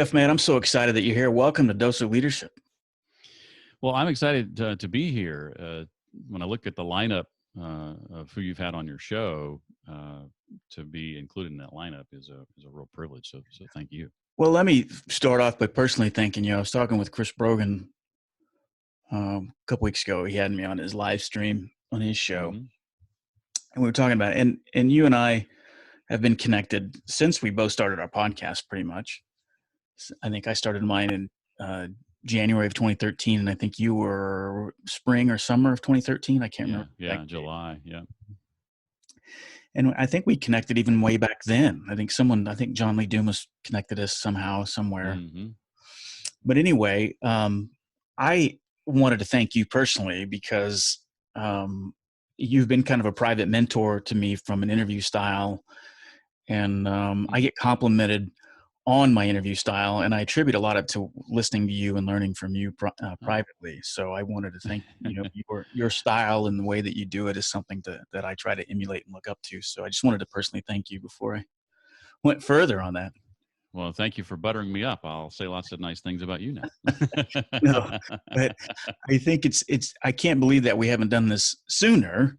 Jeff, man, I'm so excited that you're here. Welcome to Dose of Leadership. Well, I'm excited to be here. When I look at the lineup of who you've had on your show, to be included in that lineup is a real privilege. So thank you. Well, let me start off by personally thanking you. I was talking with Chris Brogan a couple weeks ago. He had me on his live stream on his show, Mm-hmm. and we were talking about it. And you and I have been connected since we both started our podcast, pretty much. I think I started mine in January of 2013, and I think you were spring or summer of 2013. I can't remember. Yeah, July. Yeah. And I think we connected even way back then. I think John Lee Dumas connected us somehow, somewhere. Mm-hmm. But anyway, I wanted to thank you personally because you've been kind of a private mentor to me from an interview style. And I get complimented on my interview style, and I attribute a lot of it to listening to you and learning from you privately. So I wanted to thank your style and the way that you do it is something that I try to emulate and look up to. So I just wanted to personally thank you before I went further on that. Well, thank you for buttering me up. I'll say lots of nice things about you now. No, but I think I can't believe that we haven't done this sooner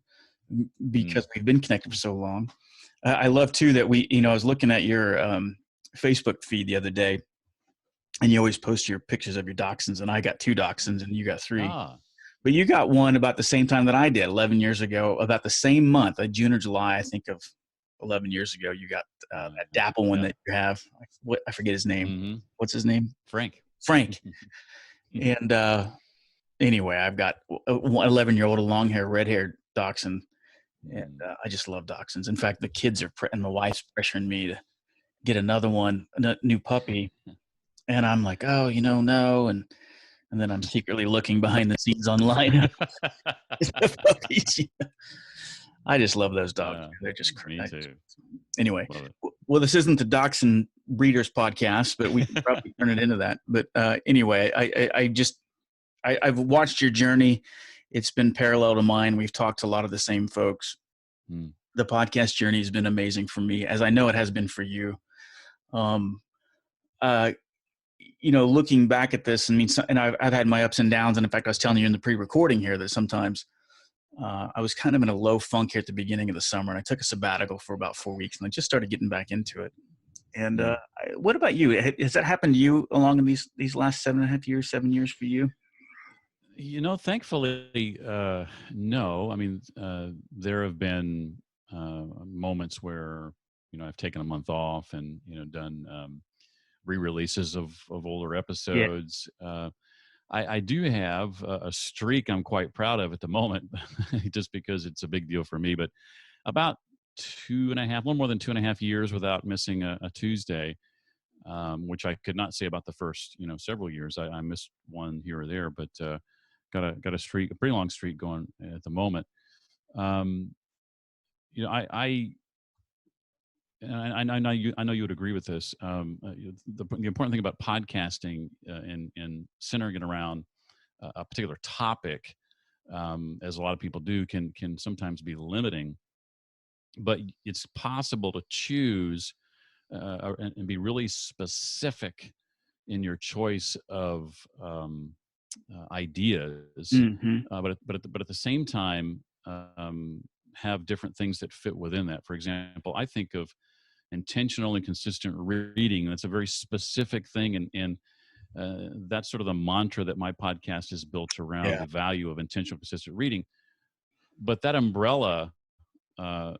because we've been connected for so long. I love too that I was looking at your Facebook feed the other day, and you always post your pictures of your dachshunds, and I got 2 dachshunds and you got 3. But you got one about the same time that I did 11 years ago, about the same month, June or July, I think of 11 years ago. You got that dapple one that you have. I forget his name. Mm-hmm. What's his name? Frank. And anyway, I've got an 11-year-old, a long-haired, red-haired dachshund, and I just love dachshunds. In fact, the kids and my wife's pressuring me to get another one, a new puppy, and I'm like, oh, no, and then I'm secretly looking behind the scenes online. I just love those dogs. They're just crazy. Me too. Anyway, well, this isn't the Dachshund Breeders podcast, but we can probably turn it into that. But anyway, I've watched your journey. It's been parallel to mine. We've talked to a lot of the same folks. The podcast journey has been amazing for me, as I know it has been for you. Looking back at this, and I've had my ups and downs. And in fact, I was telling you in the pre-recording here that sometimes I was kind of in a low funk here at the beginning of the summer, and I took a sabbatical for about 4 weeks, and I just started getting back into it. And what about you? Has that happened to you along in these last 7 years for you? Thankfully, no. I mean, there have been moments where, I've taken a month off and, done re-releases of older episodes. Yeah. I do have a streak I'm quite proud of at the moment, just because it's a big deal for me, but about 2.5, little more than 2.5 years without missing a Tuesday, which I could not say about the first, several years. I missed one here or there, but got a streak, a pretty long streak going at the moment. I know you would agree with this. The important thing about podcasting and centering it around a particular topic, as a lot of people do, can sometimes be limiting. But it's possible to choose and be really specific in your choice of ideas, but at the same time, have different things that fit within that. For example, I think of intentional and consistent reading. That's a very specific thing, and that's sort of the mantra that my podcast is built around, the value of intentional, consistent reading. But that umbrella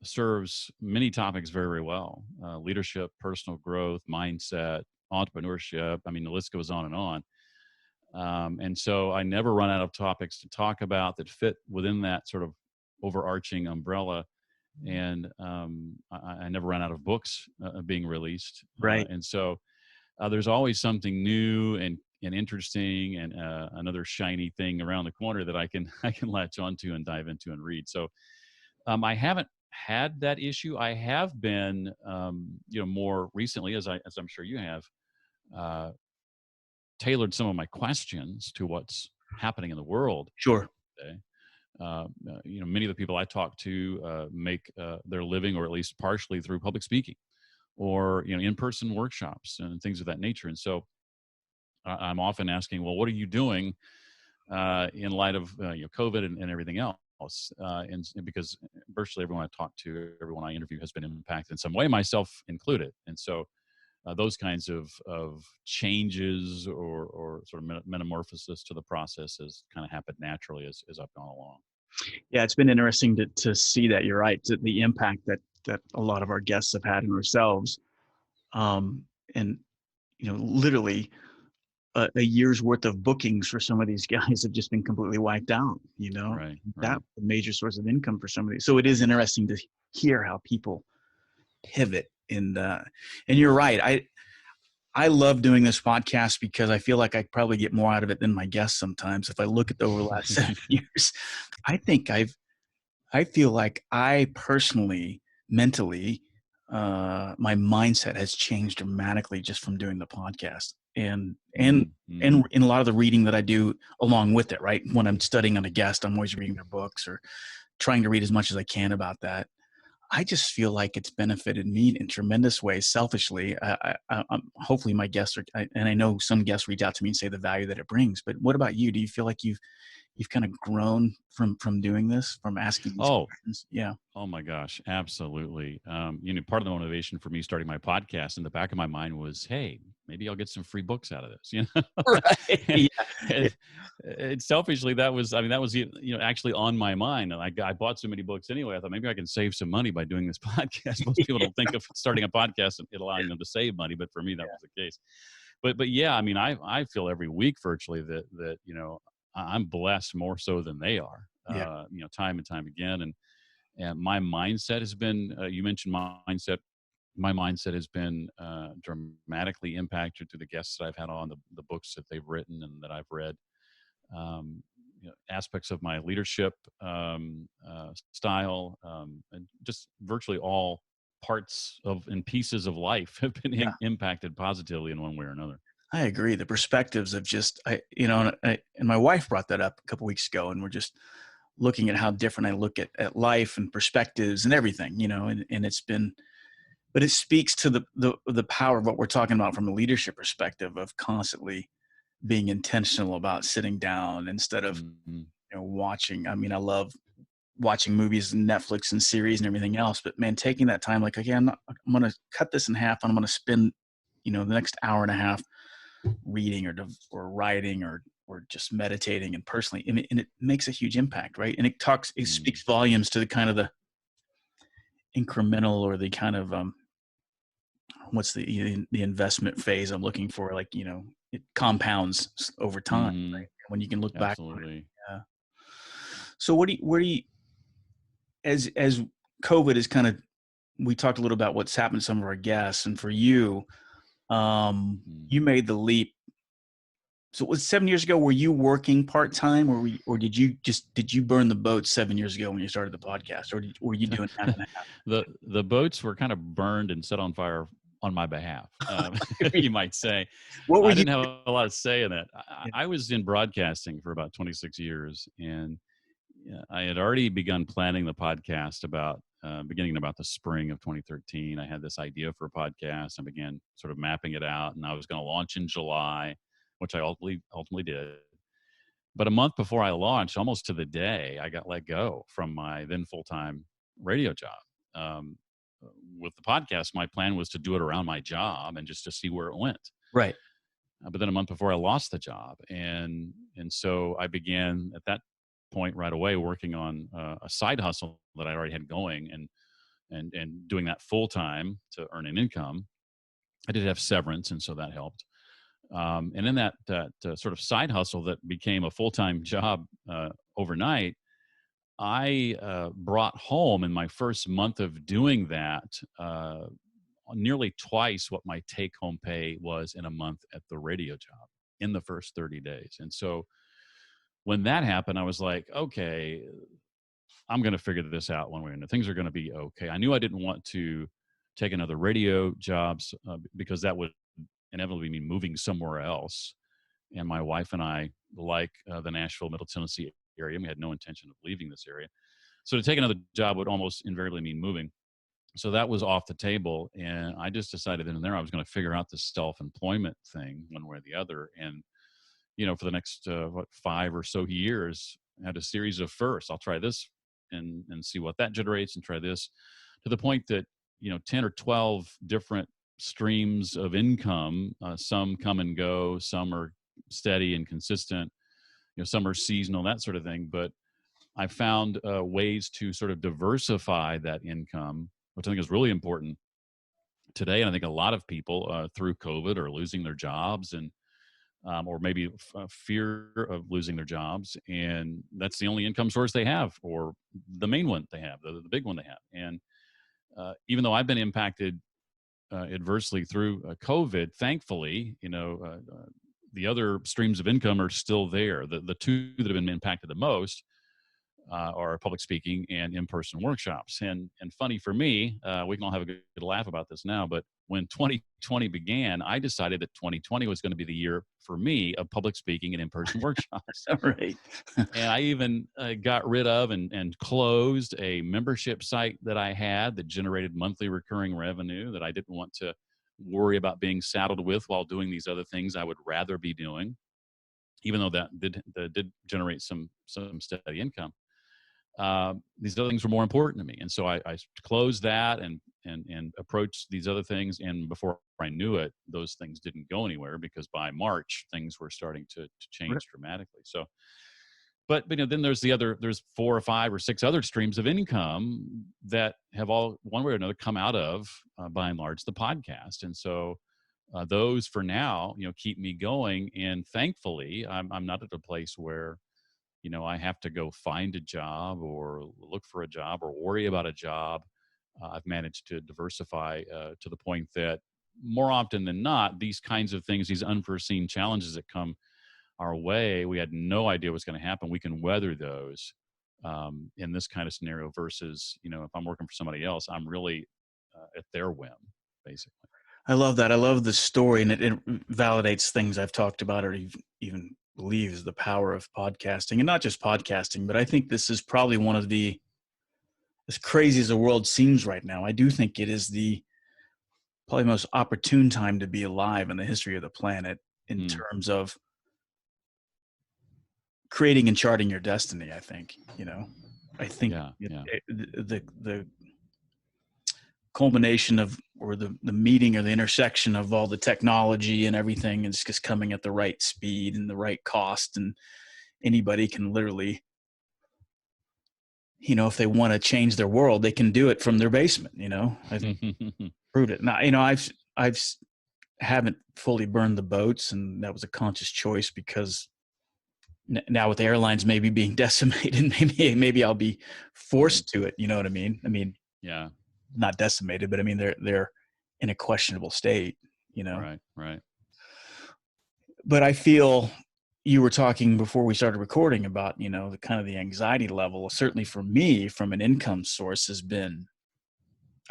serves many topics very, very well. Leadership, personal growth, mindset, entrepreneurship. I mean, the list goes on and on. And so I never run out of topics to talk about that fit within that sort of overarching umbrella. And I never ran out of books being released. Right. And so there's always something new and interesting and another shiny thing around the corner that I can latch onto and dive into and read. So I haven't had that issue. I have been, more recently, as I'm sure you have, tailored some of my questions to what's happening in the world. Sure. Today. Many of the people I talk to make their living, or at least partially, through public speaking, or in-person workshops and things of that nature. And so I'm often asking, well, what are you doing in light of COVID and everything else? And because virtually everyone I talk to, everyone I interview has been impacted in some way, myself included. And so those kinds of changes or sort of metamorphosis to the process has kind of happened naturally as I've gone along. Yeah, it's been interesting to see that. You're right. The impact that a lot of our guests have had on ourselves, and literally a year's worth of bookings for some of these guys have just been completely wiped out. Right, That right. was a major source of income for some of these. So it is interesting to hear how people pivot. And you're right. I love doing this podcast because I feel like I probably get more out of it than my guests sometimes. If I look at over the last 7 years, I think I feel like I personally, mentally, my mindset has changed dramatically just from doing the podcast, and Mm-hmm. and in a lot of the reading that I do along with it. Right, when I'm studying on a guest, I'm always reading their books or trying to read as much as I can about that. I just feel like it's benefited me in tremendous ways. Selfishly, hopefully my guests are, and I know some guests reach out to me and say the value that it brings. But what about you? Do you feel like you've kind of grown from doing this, from asking these Oh, questions? Yeah. oh my gosh, absolutely. Part of the motivation for me starting my podcast in the back of my mind was, hey, maybe I'll get some free books out of this. Right. And, Yeah. Yeah. and selfishly, that was actually on my mind. And I bought so many books anyway. I thought maybe I can save some money by doing this podcast. Most people don't think of starting a podcast and it allowing them to save money, but for me, that was the case. But yeah, I mean, I feel every week virtually that I'm blessed more so than they are. Yeah. Time and time again, and my mindset has been, you mentioned mindset. My mindset has been dramatically impacted through the guests that I've had on, the books that they've written and that I've read. Um, Aspects of my leadership style, and just virtually all parts of and pieces of life have been Yeah. impacted positively in one way or another. I agree. The perspectives of just, and my wife brought that up a couple weeks ago, and we're just looking at how different I look at life and perspectives and everything, and it's been, but it speaks to the power of what we're talking about from a leadership perspective of constantly being intentional about sitting down instead of, Mhm. watching. I mean, I love watching movies and Netflix and series and everything else, but man, taking that time, like, okay, I'm going to cut this in half and I'm going to spend, the next hour and a half reading or writing or just meditating and personally, and it makes a huge impact, right? And it Mm. speaks volumes to the kind of the incremental or the kind of what's the investment phase I'm looking for, like, it compounds over time, Mhm. right? When you can look back on it. Absolutely. Yeah. So where do you, as COVID is kind of, we talked a little about what's happened to some of our guests, and for you, Mm. you made the leap. So it was 7 years ago. Were you working part time, or did you burn the boat 7 years ago when you started the podcast, or were you doing half and The boats were kind of burned and set on fire on my behalf, half? you might say. What were I you? didn't have a lot of say in that. Yeah. I was in broadcasting for about 26 years, and I had already begun planning the podcast about beginning about the spring of 2013. I had this idea for a podcast. I began sort of mapping it out, and I was going to launch in July, which I ultimately did. But a month before I launched, almost to the day, I got let go from my then full time radio job. Um, with the podcast, my plan was to do it around my job and just to see where it went. Right. But then a month before I lost the job, and so I began at that point right away working on a side hustle that I already had going, and doing that full time to earn an income. I did have severance, and so that helped. And in that sort of side hustle that became a full time job overnight, I brought home in my first month of doing that nearly twice what my take home pay was in a month at the radio job in the first 30 days. And so when that happened, I was like, okay, I'm going to figure this out one way or another. Things are going to be okay. I knew I didn't want to take another radio jobs because that would inevitably mean moving somewhere else. And my wife and I like the Nashville, Middle Tennessee area. We had no intention of leaving this area. So to take another job would almost invariably mean moving. So that was off the table. And I just decided then and there I was going to figure out this self-employment thing one way or the other. And, for the next, 5 or so years, I had a series of firsts. I'll try this and see what that generates and try this, to the point that, 10 or 12 different streams of income, some come and go, some are steady and consistent, some are seasonal, that sort of thing. But I found ways to sort of diversify that income, which I think is really important today. And I think a lot of people through COVID are losing their jobs, and or maybe fear of losing their jobs, and that's the only income source they have, or the main one they have, the big one they have. And even though I've been impacted adversely through COVID, thankfully, the other streams of income are still there. The two that have been impacted the most are public speaking and in-person workshops. And funny for me, we can all have a good laugh about this now, but when 2020 began, I decided that 2020 was going to be the year for me of public speaking and in-person workshops. Right. And I even got rid of and closed a membership site that I had that generated monthly recurring revenue that I didn't want to worry about being saddled with while doing these other things I would rather be doing, even though that did generate some steady income. These other things were more important to me, and so I closed that and approached these other things. And before I knew it, those things didn't go anywhere, because by March things were starting to Right. change dramatically. So, but then there's 4 or 5 or 6 other streams of income that have all one way or another come out of, by and large, the podcast. And so those for now, keep me going. And thankfully, I'm not at a place where I have to go find a job or look for a job or worry about a job. I've managed to diversify to the point that more often than not, these kinds of things, these unforeseen challenges that come our way, we had no idea what's going to happen. We can weather those in this kind of scenario versus, if I'm working for somebody else, I'm really at their whim, basically. I love that. I love the story, and it validates things I've talked about, or even believes the power of podcasting, and not just podcasting, but I think this is probably one of the, as crazy as the world seems right now, I do think it is the probably most opportune time to be alive in the history of the planet in terms of creating and charting your destiny. I think, I think the culmination of, or the meeting or the intersection of all the technology and everything is just coming at the right speed and the right cost, and anybody can literally, if they want to change their world, they can do it from their basement. I've proved it. Now, I've haven't fully burned the boats, and that was a conscious choice, because now with the airlines maybe being decimated, maybe I'll be forced to it. You know what I mean? Yeah. Not decimated, but they're in a questionable state, Right. But I feel, you were talking before we started recording about, the kind of the anxiety level, certainly for me, from an income source,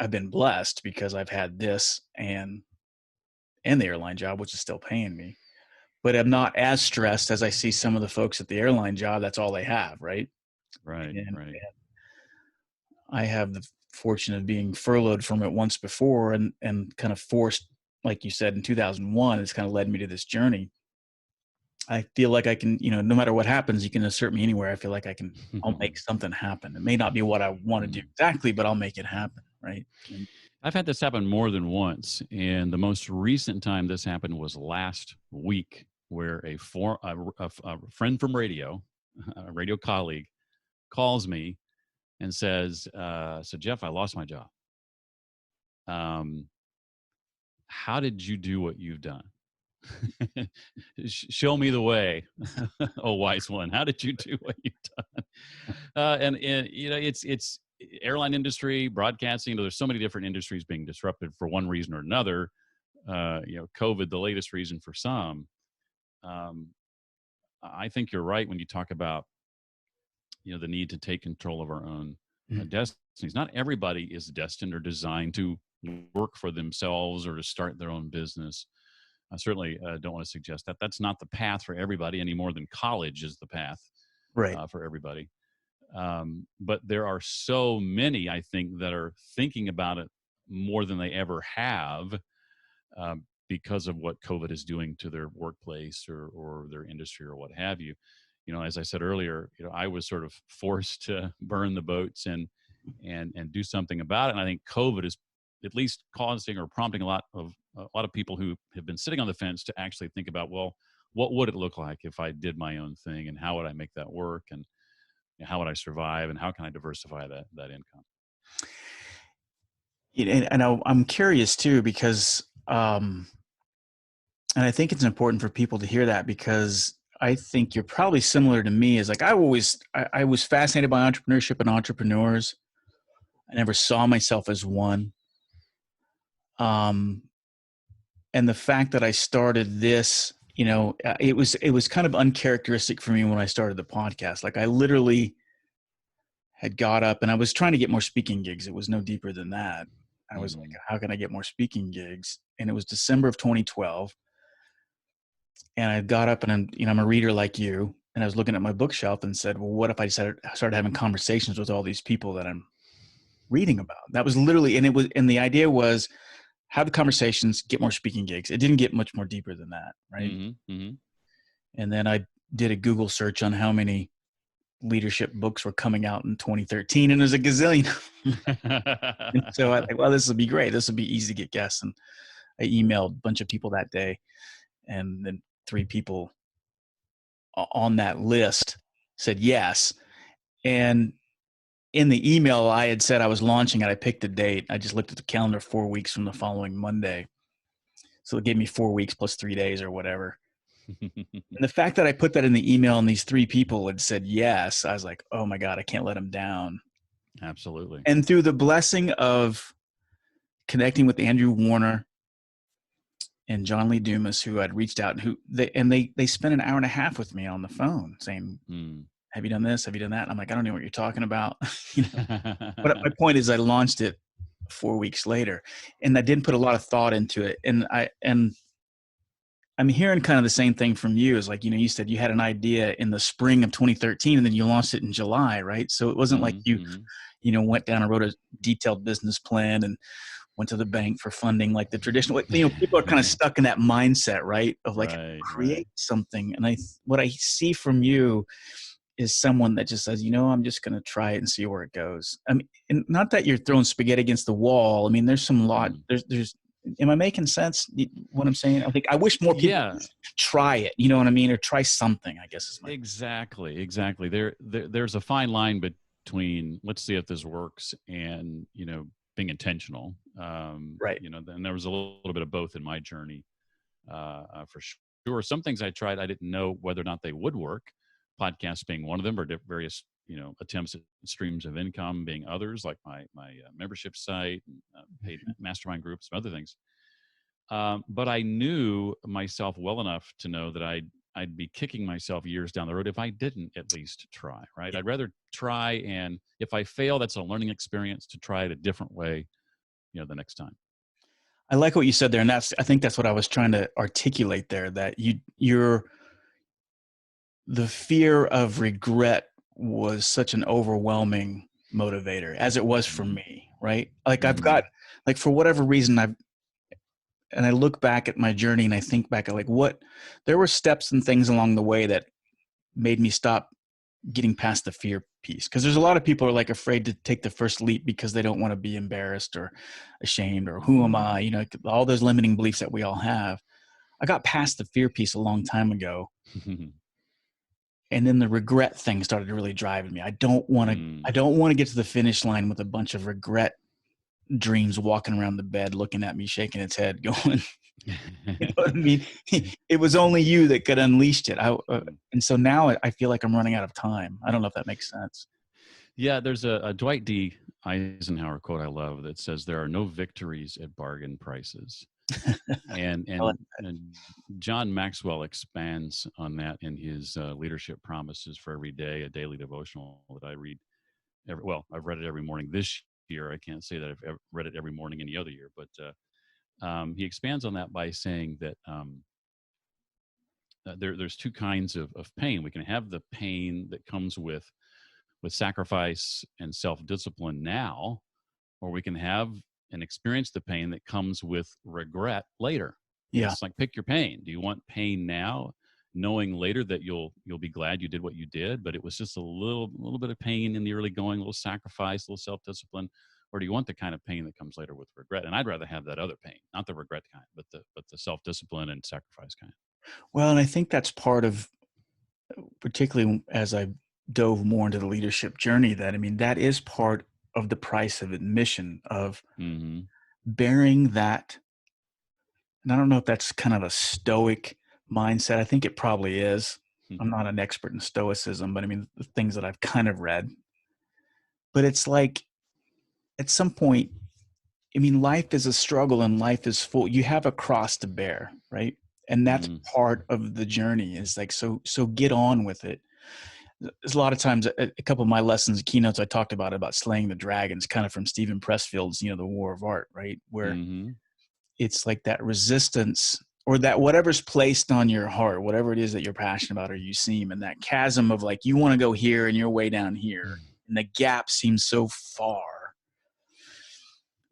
I've been blessed, because I've had this and the airline job, which is still paying me, but I'm not as stressed as I see some of the folks at the airline job. That's all they have. Right. Right. And I have the fortune of being furloughed from it once before, and kind of forced, like you said, in 2001, it's kind of led me to this journey. I feel like I can, no matter what happens, you can insert me anywhere. I feel like I'll make something happen. It may not be what I want to do exactly, but I'll make it happen. Right. And I've had this happen more than once. And the most recent time this happened was last week, where a friend from radio, a radio colleague, calls me and says, so Jeff, I lost my job. How did you do what you've done? Show me the way. Oh, wise one. How did you do what you've done? And it's airline industry, broadcasting. There's so many different industries being disrupted for one reason or another. COVID, the latest reason for some. I think you're right when you talk about, the need to take control of our own destinies. Not everybody is destined or designed to work for themselves or to start their own business. I certainly don't want to suggest that that's not the path for everybody, any more than college is the path right. For everybody. But there are so many, I think, that are thinking about it more than they ever have, because of what COVID is doing to their workplace or their industry or what have you. As I said earlier, I was sort of forced to burn the boats and do something about it. And I think COVID is at least causing or prompting a lot of people who have been sitting on the fence to actually think about, well, what would it look like if I did my own thing, and how would I make that work, and how would I survive, and how can I diversify that income? I'm curious too, because, and I think it's important for people to hear that, because I think you're probably similar to me. Is like, I was fascinated by entrepreneurship and entrepreneurs. I never saw myself as one. Um, and the fact that I started this, it was kind of uncharacteristic for me when I started the podcast. Like, I literally had got up and I was trying to get more speaking gigs. It was no deeper than that. I was like, Mm-hmm. how can I get more speaking gigs? And it was December of 2012. And I got up and I'm a reader like you. And I was looking at my bookshelf and said, well, what if I started having conversations with all these people that I'm reading about? That was literally, and the idea was, have the conversations, get more speaking gigs. It didn't get much more deeper than that. Right. Mm-hmm. Mm-hmm. And then I did a Google search on how many leadership books were coming out in 2013. And there's a gazillion. And so I think, well, this will be great. This will be easy to get guests. And I emailed a bunch of people that day. And then 3 people on that list said yes. And in the email, I had said I was launching it. I picked a date. I just looked at the calendar 4 weeks from the following Monday. So it gave me 4 weeks plus 3 days or whatever. And the fact that I put that in the email and these 3 people had said yes, I was like, oh my God, I can't let them down. Absolutely. And through the blessing of connecting with Andrew Warner and John Lee Dumas, who had reached out, and they spent an hour and a half with me on the phone saying, Mm. have you done this? Have you done that? And I'm like, I don't know what you're talking about. But my point is, I launched it 4 weeks later, and I didn't put a lot of thought into it. And I'm hearing kind of the same thing from you. Is like, you said you had an idea in the spring of 2013, and then you launched it in July, right? So it wasn't like Mhm, you, mhm. went down and wrote a detailed business plan and went to the bank for funding, like the traditional. People are kind of stuck in that mindset, right? Of like, Right, right. create something. And what I see from you is someone that just says, I'm just going to try it and see where it goes. I mean, and not that you're throwing spaghetti against the wall. I mean, there's some lot. Mm. Am I making sense? What I'm saying? I think I wish more people Yeah, would just try it. You know what I mean? Or try something, I guess is my. exactly, exactly. There's a fine line between, let's see if this works, and being intentional. Right. And there was a little bit of both in my journey, for sure. Some things I tried, I didn't know whether or not they would work. Podcasts being one of them, or various attempts at streams of income being others, like my membership site, and paid mastermind groups, and other things. But I knew myself well enough to know that I'd be kicking myself years down the road if I didn't at least try. Right? Yeah. I'd rather try, and if I fail, that's a learning experience to try it a different way, the next time. I like what you said there, and I think that's what I was trying to articulate there. That the fear of regret was such an overwhelming motivator, as it was for Mm. me, right? Like, I've Mm. got, like, for whatever reason, and I look back at my journey and I think back at, like, there were steps and things along the way that made me stop getting past the fear piece. Cause there's a lot of people who are, like, afraid to take the first leap because they don't want to be embarrassed or ashamed, or who am I, all those limiting beliefs that we all have. I got past the fear piece a long time ago. And then the regret thing started really driving me. I don't want Mm. to get to the finish line with a bunch of regret dreams walking around the bed, looking at me, shaking its head, going, you know what I mean? It was only you that could unleash it. Mm. And so now I feel like I'm running out of time. I don't know if that makes sense. Yeah, there's a Dwight D. Eisenhower quote I love that says, "There are no victories at bargain prices." And I like and and John Maxwell expands on that in his leadership promises for every day, a daily devotional that I read. I've read it every morning this year. I can't say that I've ever read it every morning any other year, but he expands on that by saying that there's 2 kinds of pain. We can have the pain that comes with with sacrifice and self-discipline now, or we can have and experience the pain that comes with regret later. And Yeah. it's like, pick your pain. Do you want pain now, knowing later that you'll be glad you did what you did, but it was just a little bit of pain in the early going, a little sacrifice, a little self-discipline? Or do you want the kind of pain that comes later with regret? And I'd rather have that other pain, not the regret kind, but the self-discipline and sacrifice kind. Well, and I think that's part of, particularly as I dove more into the leadership journey, that I mean, that is part of the price of admission of Mm-hmm. bearing that. And I don't know if that's kind of a stoic mindset. I think it probably is. I'm not an expert in stoicism, but I mean, the things that I've kind of read. But it's like at some point, I mean, life is a struggle and life is full. You have a cross to bear, right? And that's Mm-hmm. part of the journey is like, so get on with it. There's a lot of times, a couple of my lessons, keynotes I talked about slaying the dragons, kind of from Stephen Pressfield's, The War of Art, right? Where Mm-hmm. it's like that resistance or that whatever's placed on your heart, whatever it is that you're passionate about or you seem, and that chasm of like, you want to go here and you're way down here. And the gap seems so far.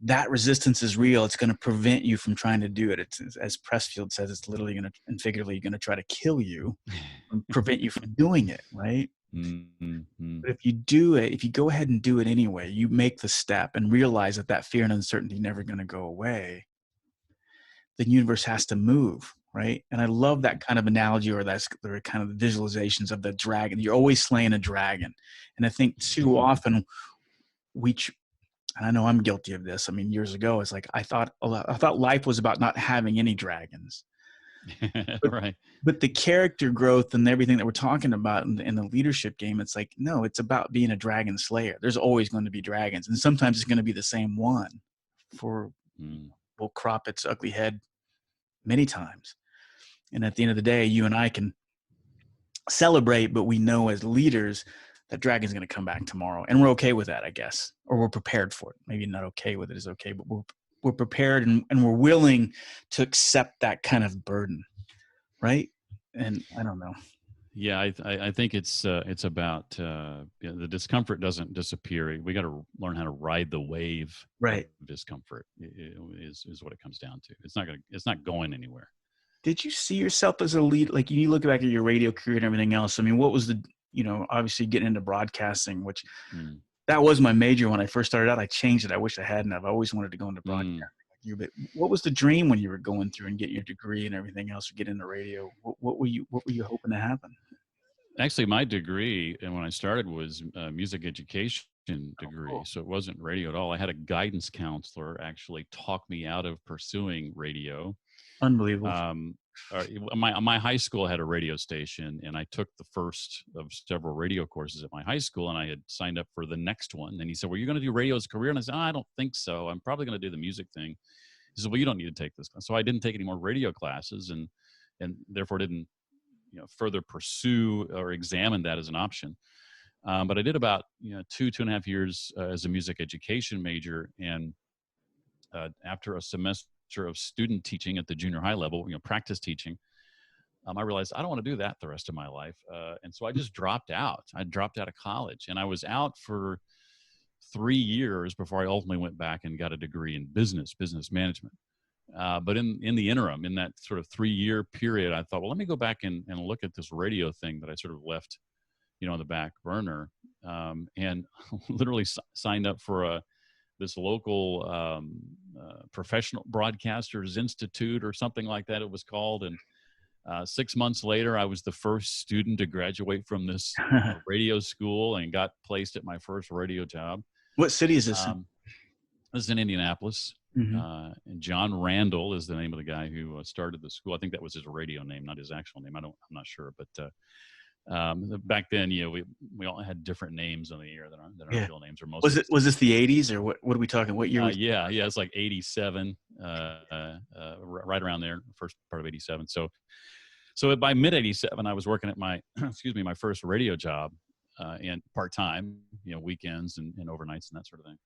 That resistance is real. It's going to prevent you from trying to do it. It's, as Pressfield says, it's literally going to, and figuratively, going to try to kill you and prevent you from doing it, right? Mm-hmm. But if you do it, if you go ahead and do it anyway, you make the step and realize that that fear and uncertainty never going to go away, the universe has to move, right? And I love that kind of analogy, or that's the kind of visualizations of the dragon. You're always slaying a dragon. And I think too often and I know I'm guilty of this. I mean, years ago, it's like I thought life was about not having any dragons. But, Right. but the character growth and everything that we're talking about in the leadership game, it's like, no, it's about being a dragon slayer. There's always going to be dragons. And sometimes it's going to be the same one Mm. will crop its ugly head many times. And at the end of the day, you and I can celebrate, but we know as leaders that dragon's going to come back tomorrow. And we're okay with that, I guess, or we're prepared for it. Maybe not okay with it is okay, but we're prepared and we're willing to accept that kind of burden. Right. And I don't know. Yeah, I think it's about the discomfort doesn't disappear. We got to learn how to ride the wave of Right. discomfort. Is what it comes down to. It's not going anywhere. Did you see yourself as a lead? Like you look back at your radio career and everything else. I mean, what was obviously getting into broadcasting, which Mm. that was my major when I first started out. I changed it. I wish I hadn't. I've always wanted to go into broadcasting Mm. like you. But what was the dream when you were going through and getting your degree and everything else, or getting into radio? What were you hoping to happen? Actually, my degree, and when I started, was a music education Oh, degree. cool. So it wasn't radio at all. I had a guidance counselor actually talk me out of pursuing radio. Unbelievable. Um, my high school had a radio station, and I took the first of several radio courses at my high school, and I had signed up for the next one. And he said, "Well, you're going to do radio as a career?" And I said, "I don't think so. I'm probably going to do the music thing." He said, "Well, you don't need to take this class." So I didn't take any more radio classes, and therefore didn't further pursue or examine that as an option. But I did about 2.5 years as a music education major, and after a semester of student teaching at the junior high level, practice teaching, I realized I don't want to do that the rest of my life, and so I just dropped out. I dropped out of college, and I was out for 3 years before I ultimately went back and got a degree in business management. But in the interim, in that sort of 3-year period, I thought, well, let me go back and look at this radio thing that I sort of left, on the back burner, and literally signed up for this local professional broadcasters institute or something like that it was called. And 6 months later, I was the first student to graduate from this radio school and got placed at my first radio job. What city is this in? This is in Indianapolis. Mm-hmm. And John Randall is the name of the guy who started the school. I think that was his radio name, not his actual name. I'm not sure, but back then, we all had different names on the air than our Yeah. real names. Or most. Was this the 80s or what are we talking? What year? Yeah, it's like 87, right around there, first part of 87. So by mid 87, I was working at my my first radio job, and part time, weekends and overnights and that sort of thing.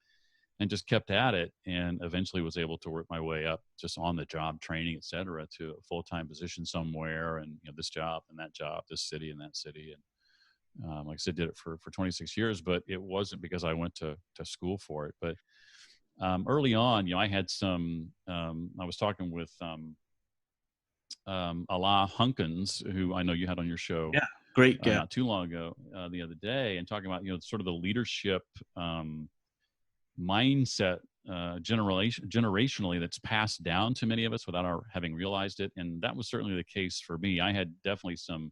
And just kept at it, and eventually was able to work my way up just on the job training, et cetera, to a full-time position somewhere. And this job and that job, this city and that city. And Like I said, did it for 26 years, but it wasn't because I went to school for it. But early on, I had some, I was talking with Allah Hunkins, who I know you had on your show Yeah. Great. Yeah. not too long ago, the other day, and talking about, sort of the leadership mindset generationally that's passed down to many of us without our having realized it. And that was certainly the case for me. I had definitely some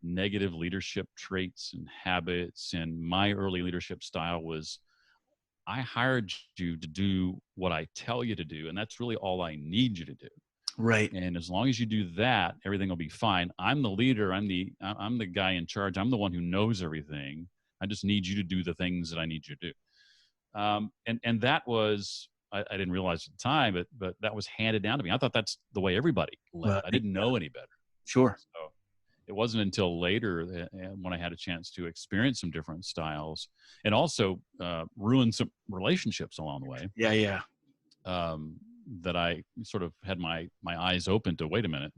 negative leadership traits and habits, and my early leadership style was, I hired you to do what I tell you to do, and that's really all I need you to do. Right. And as long as you do that, everything will be fine. I'm the leader. I'm the guy in charge. I'm the one who knows everything. I just need you to do the things that I need you to do. And that was, I didn't realize at the time, but that was handed down to me. I thought that's the way everybody led. I didn't know any better. Sure. So it wasn't until later when I had a chance to experience some different styles, and also ruin some relationships along the way. Yeah. Yeah. That I sort of had my eyes open to, wait a minute,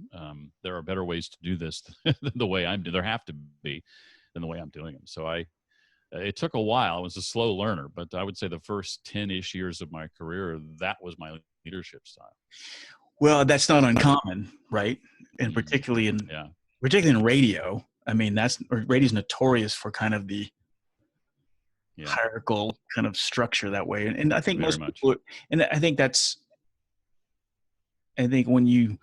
there are better ways to do this than the way I'm doing. There have to be, than the way I'm doing them. So it took a while. I was a slow learner, but I would say the first 10-ish years of my career, that was my leadership style. Well, that's not uncommon, right? And particularly in radio. I mean, radio's notorious for kind of the hierarchical kind of structure that way. And I think Very most much. people, and I think when you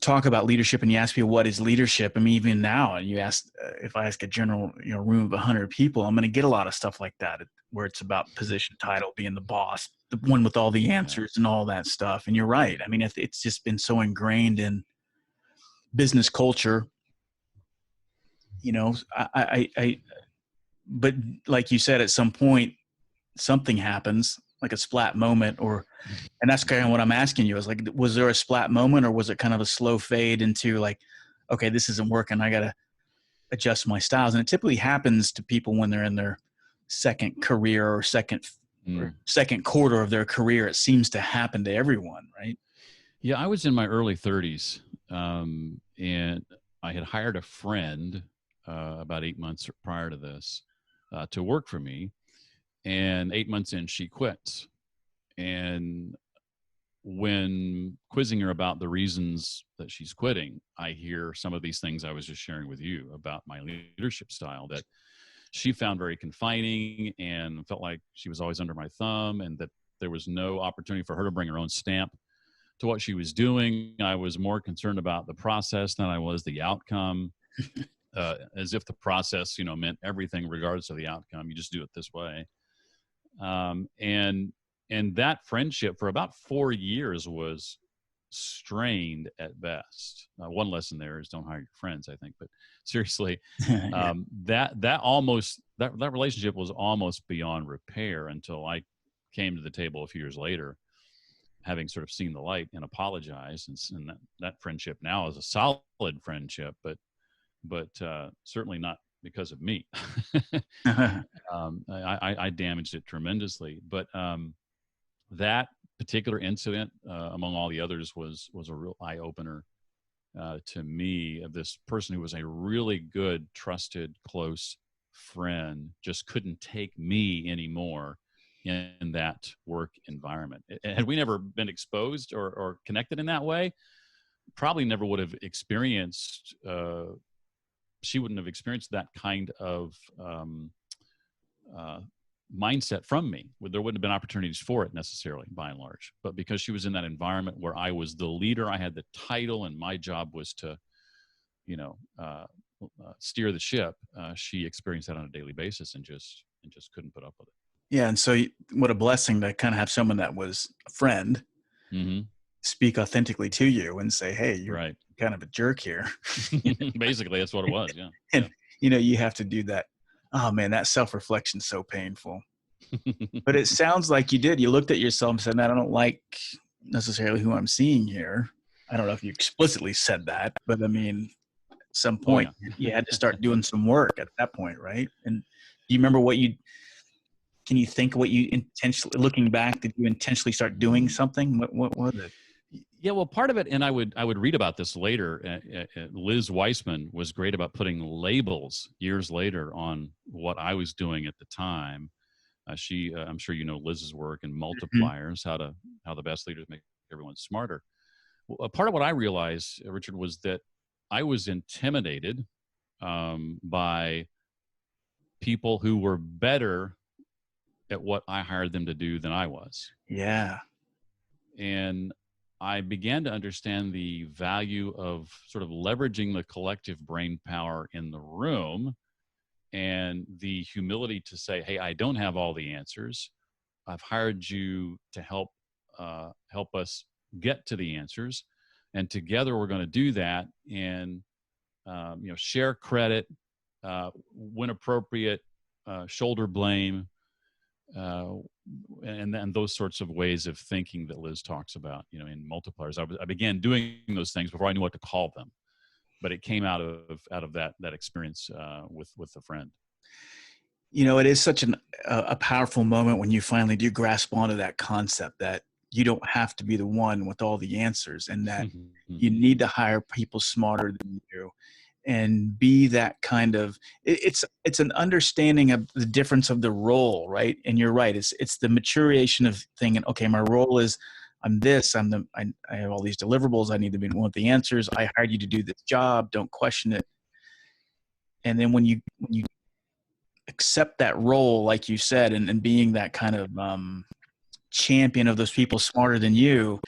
talk about leadership and you ask people what is leadership, I mean, even now, and you ask, if I ask a general, room of 100 people, I'm going to get a lot of stuff like that, where it's about position, title, being the boss, the one with all the answers and all that stuff. And you're right. I mean, it's just been so ingrained in business culture, but like you said, at some point, something happens, like a splat moment, and that's kind of what I'm asking you, is like, was there a splat moment, or was it kind of a slow fade into like, okay, this isn't working, I got to adjust my styles? And it typically happens to people when they're in their second career or second quarter of their career. It seems to happen to everyone, right? Yeah, I was in my early 30s, and I had hired a friend about 8 months prior to this to work for me. And 8 months in, she quits. And when quizzing her about the reasons that she's quitting, I hear some of these things I was just sharing with you about my leadership style, that she found very confining and felt like she was always under my thumb, and that there was no opportunity for her to bring her own stamp to what she was doing. I was more concerned about the process than I was the outcome, as if the process, meant everything regardless of the outcome. You just do it this way. And that friendship for about 4 years was strained at best. One lesson there is don't hire your friends, I think, but seriously, that relationship was almost beyond repair until I came to the table a few years later, having sort of seen the light and apologized. And that friendship now is a solid friendship, but certainly not because of me. I damaged it tremendously. But that particular incident, among all the others, was a real eye opener to me, of this person who was a really good, trusted, close friend, just couldn't take me anymore in that work environment. Had we never been exposed or connected in that way, probably never would have experienced, she wouldn't have experienced that kind of mindset from me. There wouldn't have been opportunities for it necessarily, by and large. But because she was in that environment where I was the leader, I had the title, and my job was to, steer the ship, she experienced that on a daily basis and just couldn't put up with it. Yeah. And so what a blessing to kind of have someone that was a friend speak authentically to you and say, hey, you're right. kind of a jerk here. Basically, that's what it was. Yeah. And, you have to do that. Oh man, that self-reflection is so painful. But it sounds like you did. You looked at yourself and said, man, I don't like necessarily who I'm seeing here. I don't know if you explicitly said that, but I mean, at some point you had to start doing some work at that point, right? And do you remember can you think what you intentionally, looking back, did you intentionally start doing something? What was it? Yeah, well, part of it, and I would read about this later. Liz Weissman was great about putting labels years later on what I was doing at the time. I'm sure you know Liz's work and Mhm. multipliers, how the best leaders make everyone smarter. Well, a part of what I realized, Richard, was that I was intimidated by people who were better at what I hired them to do than I was. Yeah. And I began to understand the value of sort of leveraging the collective brain power in the room and the humility to say, "Hey, I don't have all the answers. I've hired you to help us get to the answers, and together we're going to do that." And share credit when appropriate, shoulder blame, uh, and those sorts of ways of thinking that Liz talks about, in multipliers. I began doing those things before I knew what to call them, but it came out of that experience with a friend. It is such a powerful moment when you finally do grasp onto that concept that you don't have to be the one with all the answers, and that you need to hire people smarter than you, and be that kind of it's an understanding of the difference of the role, right? And you're right, it's the maturation of thinking, okay, my role is I'm this, I have all these deliverables, I need to be want the answers, I hired you to do this job, don't question it. And then when you accept that role, like you said, and being that kind of champion of those people smarter than you,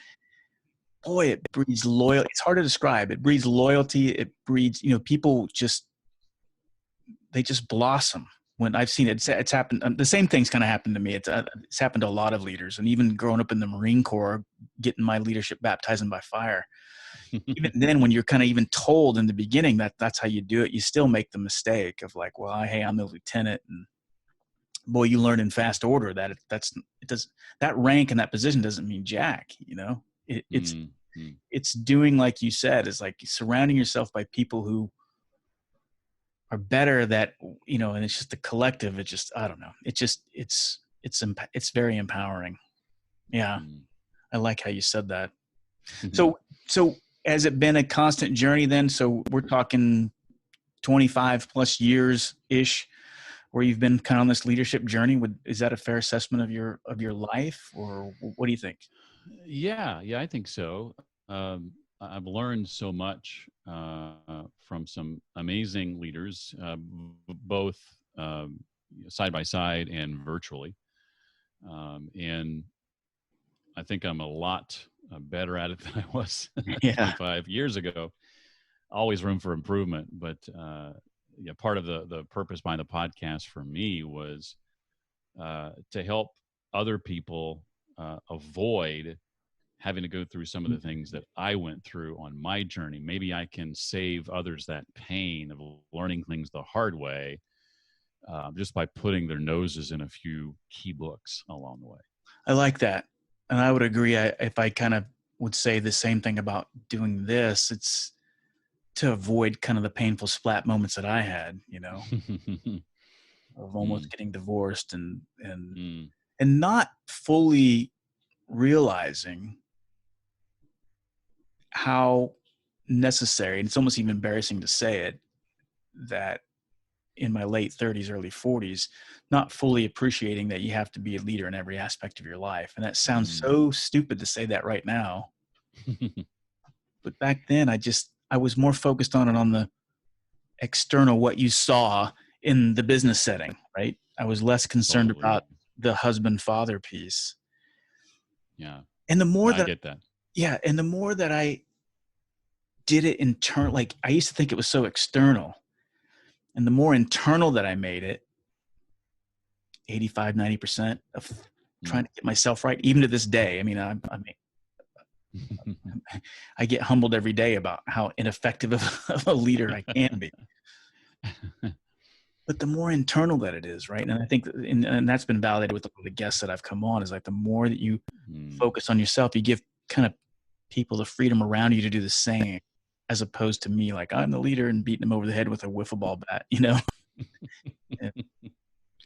boy, it breeds loyal. It's hard to describe. It breeds loyalty. It breeds, people they just blossom. When I've seen it, it's happened. The same thing's kind of happened to me. It's happened to a lot of leaders, and even growing up in the Marine Corps, getting my leadership baptized by fire. Even then, when you're kind of even told in the beginning that that's how you do it, you still make the mistake of like, well, hey, I'm the lieutenant, and boy, you learn in fast order that it does that rank and that position doesn't mean jack. Mm, mm, It's doing like you said, is like surrounding yourself by people who are better, and it's just the collective. It just, I don't know. It just, it's very empowering. Yeah. mm. I like how you said that. So has it been a constant journey then? So we're talking 25 plus years ish where you've been kind of on this leadership journey. Is that a fair assessment of your life, or what do you think? Yeah, I think so. I've learned so much from some amazing leaders, both side by side and virtually. And I think I'm a lot better at it than I was Yeah. 25 years ago. Always room for improvement, but yeah, part of the purpose behind the podcast for me was to help other people avoid having to go through some of the things that I went through on my journey. Maybe I can save others that pain of learning things the hard way, just by putting their noses in a few key books along the way. I like that. And I would agree. If I kind of would say the same thing about doing this, it's to avoid kind of the painful splat moments that I had, of almost Mm, getting divorced and mm, and not fully realizing how necessary, and it's almost even embarrassing to say it, that in my late 30s, early 40s, not fully appreciating that you have to be a leader in every aspect of your life. And that sounds mm. so stupid to say that right now. But back then, I was more focused on it on the external, what you saw in the business setting, right? I was less concerned Totally. about the husband father piece. Yeah. And the more No, I that, get that. yeah, and the more that I did it internal, like I used to think it was so external. And the more internal that I made it, 85, 90% of trying Mm. to get myself right, even to this day. I mean, I get humbled every day about how ineffective of a leader I can be. But the more internal that it is, right? And I think, and that's been validated with the guests that I've come on, is like the more that you Mm. focus on yourself, you give kind of people the freedom around you to do the same, as opposed to me, like I'm the leader and beating them over the head with a wiffle ball bat. And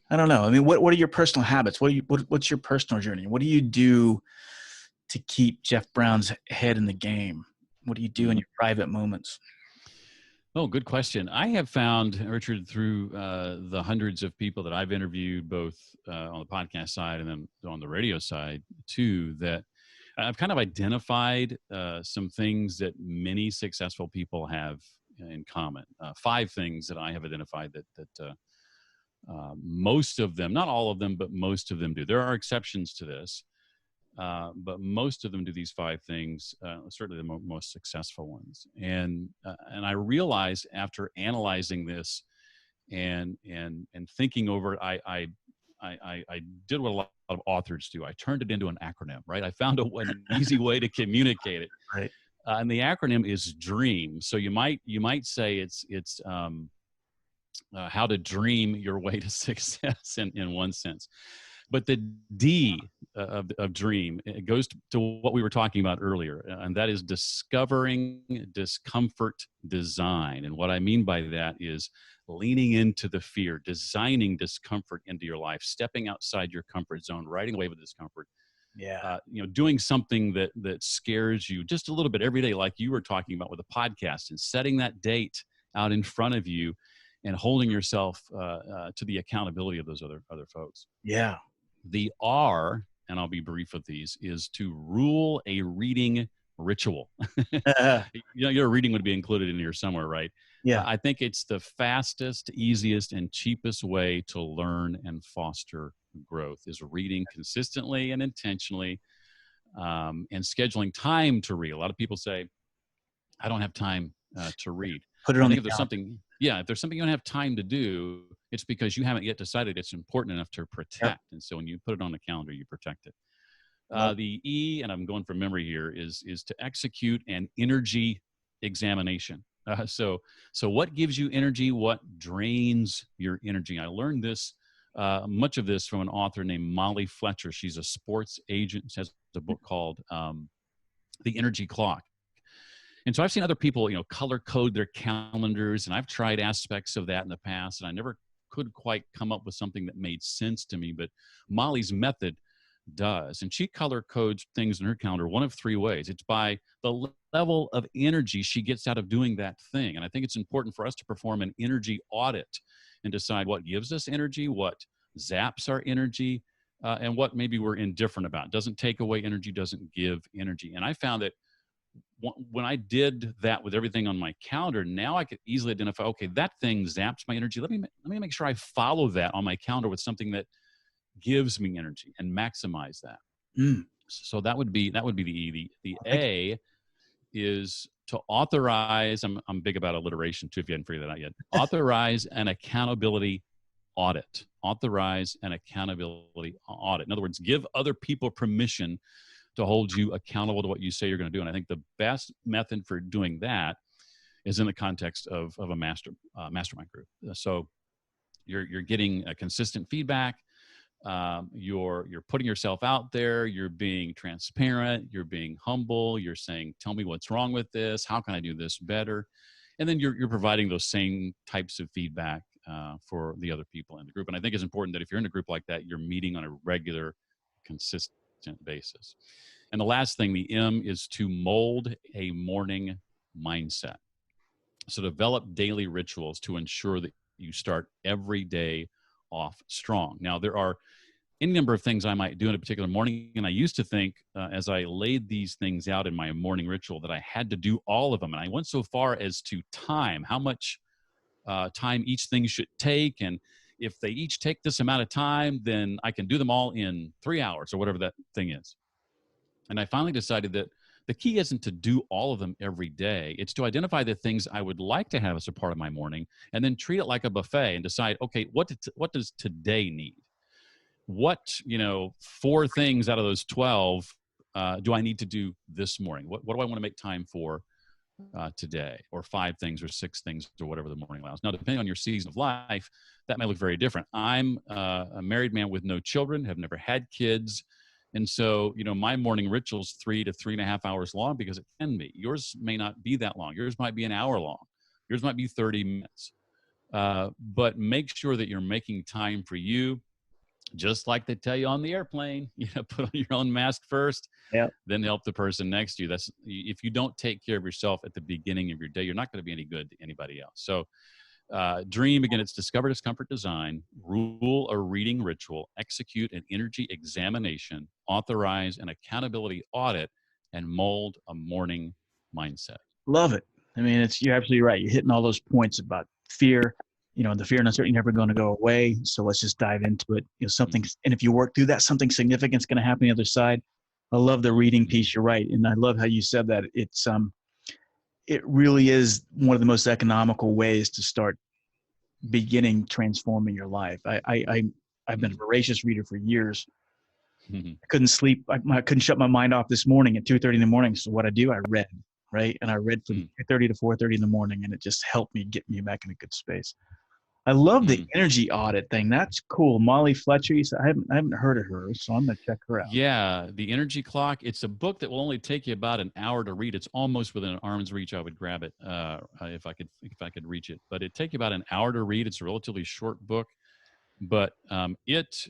I don't know. I mean, what are your personal habits? What's your personal journey? What do you do to keep Jeff Brown's head in the game? What do you do in Mm. your private moments? Oh, good question. I have found, Richard, through the hundreds of people that I've interviewed, both on the podcast side and then on the radio side too, that I've kind of identified some things that many successful people have in common. Five things that I have identified that most of them, not all of them, but most of them do. There are exceptions to this, but most of them do these five things. Certainly, the most successful ones. And I realized after analyzing this and thinking over it, I did what a lot of authors do. I turned it into an acronym. Right, I found an easy way to communicate it. Right. And the acronym is DREAM. So you might say it's how to dream your way to success in one sense. But the D of dream, it goes to what we were talking about earlier, and that is discovering discomfort design. And what I mean by that is leaning into the fear, designing discomfort into your life, stepping outside your comfort zone, riding away with discomfort. Yeah. Doing something that scares you just a little bit every day, like you were talking about with a podcast, and setting that date out in front of you, and holding yourself to the accountability of those other folks. Yeah. The R, and I'll be brief with these, is to rule a reading ritual. Your reading would be included in here somewhere, right? Yeah. I think it's the fastest, easiest, and cheapest way to learn and foster growth is reading consistently and intentionally, and scheduling time to read. A lot of people say, I don't have time to read. Put it I on think the if there's calendar. if there's something you don't have time to do, it's because you haven't yet decided it's important enough to protect. Yep. And so when you put it on the calendar, you protect it. Love The E, and I'm going from memory here, is to execute an energy examination. So what gives you energy? What drains your energy? I learned this, much of this, from an author named Molly Fletcher. She's a sports agent. She has a book called The Energy Clock. And so I've seen other people, color code their calendars, and I've tried aspects of that in the past, and I never could quite come up with something that made sense to me. But Molly's method does, and she color codes things in her calendar one of three ways. It's by the level of energy she gets out of doing that thing. And I think it's important for us to perform an energy audit and decide what gives us energy, what zaps our energy, and what maybe we're indifferent about. Doesn't take away energy, doesn't give energy. And I found that when I did that with everything on my calendar, now I could easily identify, okay, that thing zaps my energy. Let me make sure I follow that on my calendar with something that gives me energy and maximize that. Mm. So that would be the E. The I like it. A is to authorize. I'm big about alliteration too, if you hadn't figured that out yet. Authorize an accountability audit. Authorize an accountability audit. In other words, give other people permission to hold you accountable to what you say you're going to do. And I think the best method for doing that is in the context of a mastermind group. So you're getting a consistent feedback. You're putting yourself out there. You're being transparent. You're being humble. You're saying, "Tell me what's wrong with this. How can I do this better?" And then you're providing those same types of feedback for the other people in the group. And I think it's important that if you're in a group like that, you're meeting on a regular, consistent basis. And the last thing, the M, is to mold a morning mindset. So develop daily rituals to ensure that you start every day off strong. Now, there are any number of things I might do in a particular morning, and I used to think, as I laid these things out in my morning ritual, that I had to do all of them. And I went so far as to time how much time each thing should take, and if they each take this amount of time, then I can do them all in 3 hours or whatever that thing is. And I finally decided that the key isn't to do all of them every day. It's to identify the things I would like to have as a part of my morning, and then treat it like a buffet and decide, okay, what does today need? What, 4 things out of those 12 do I need to do this morning? What do I want to make time for today, or 5 things or 6 things or whatever the morning allows. Now, depending on your season of life, that may look very different. I'm a married man with no children, have never had kids. And so, my morning ritual is 3 to 3.5 hours long because it can be. Yours may not be that long. Yours might be an hour long. Yours might be 30 minutes. But make sure that you're making time for you. just like they tell you on the airplane, put on your own mask first, Yeah. then help the person next to you. That's, if you don't take care of yourself at the beginning of your day, you're not going to be any good to anybody else. So dream, again, it's discover, discomfort, design, rule a reading ritual, execute an energy examination, authorize an accountability audit, and mold a morning mindset. Love it. I mean, you're absolutely right. You're hitting all those points about fear, the fear and uncertainty never going to go away. So let's just dive into it. Something, and if you work through that, something significant is going to happen on the other side. I love the reading piece. You're right. And I love how you said that it really is one of the most economical ways to start beginning transforming your life. I've been a voracious reader for years. I couldn't sleep. I couldn't shut my mind off this morning at 2:30 in the morning. So what I do, I read, right? And I read from 2:30 to 4:30 in the morning, and it just helped me get me back in a good space. I love the energy audit thing. That's cool. Molly Fletcher, I haven't heard of her, so I'm gonna check her out. Yeah, The Energy Clock. It's a book that will only take you about an hour to read. It's almost within an arm's reach. I would grab it if I could reach it. But it'd take you about an hour to read. It's a relatively short book, but it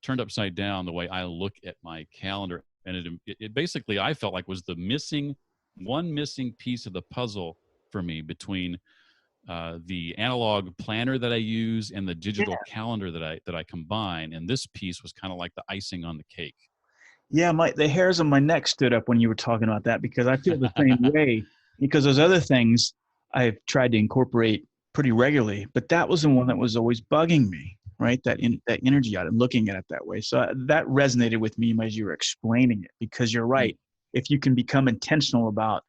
turned upside down the way I look at my calendar, and it basically, I felt like, was the missing piece of the puzzle for me between the analog planner that I use and the digital calendar that I combine. And this piece was kind of like the icing on the cake. Yeah, the hairs on my neck stood up when you were talking about that, because I feel the same way. Because those other things I've tried to incorporate pretty regularly, but that was the one that was always bugging me, right? That energy out and looking at it that way. So that resonated with me as you were explaining it, because you're right. If you can become intentional about,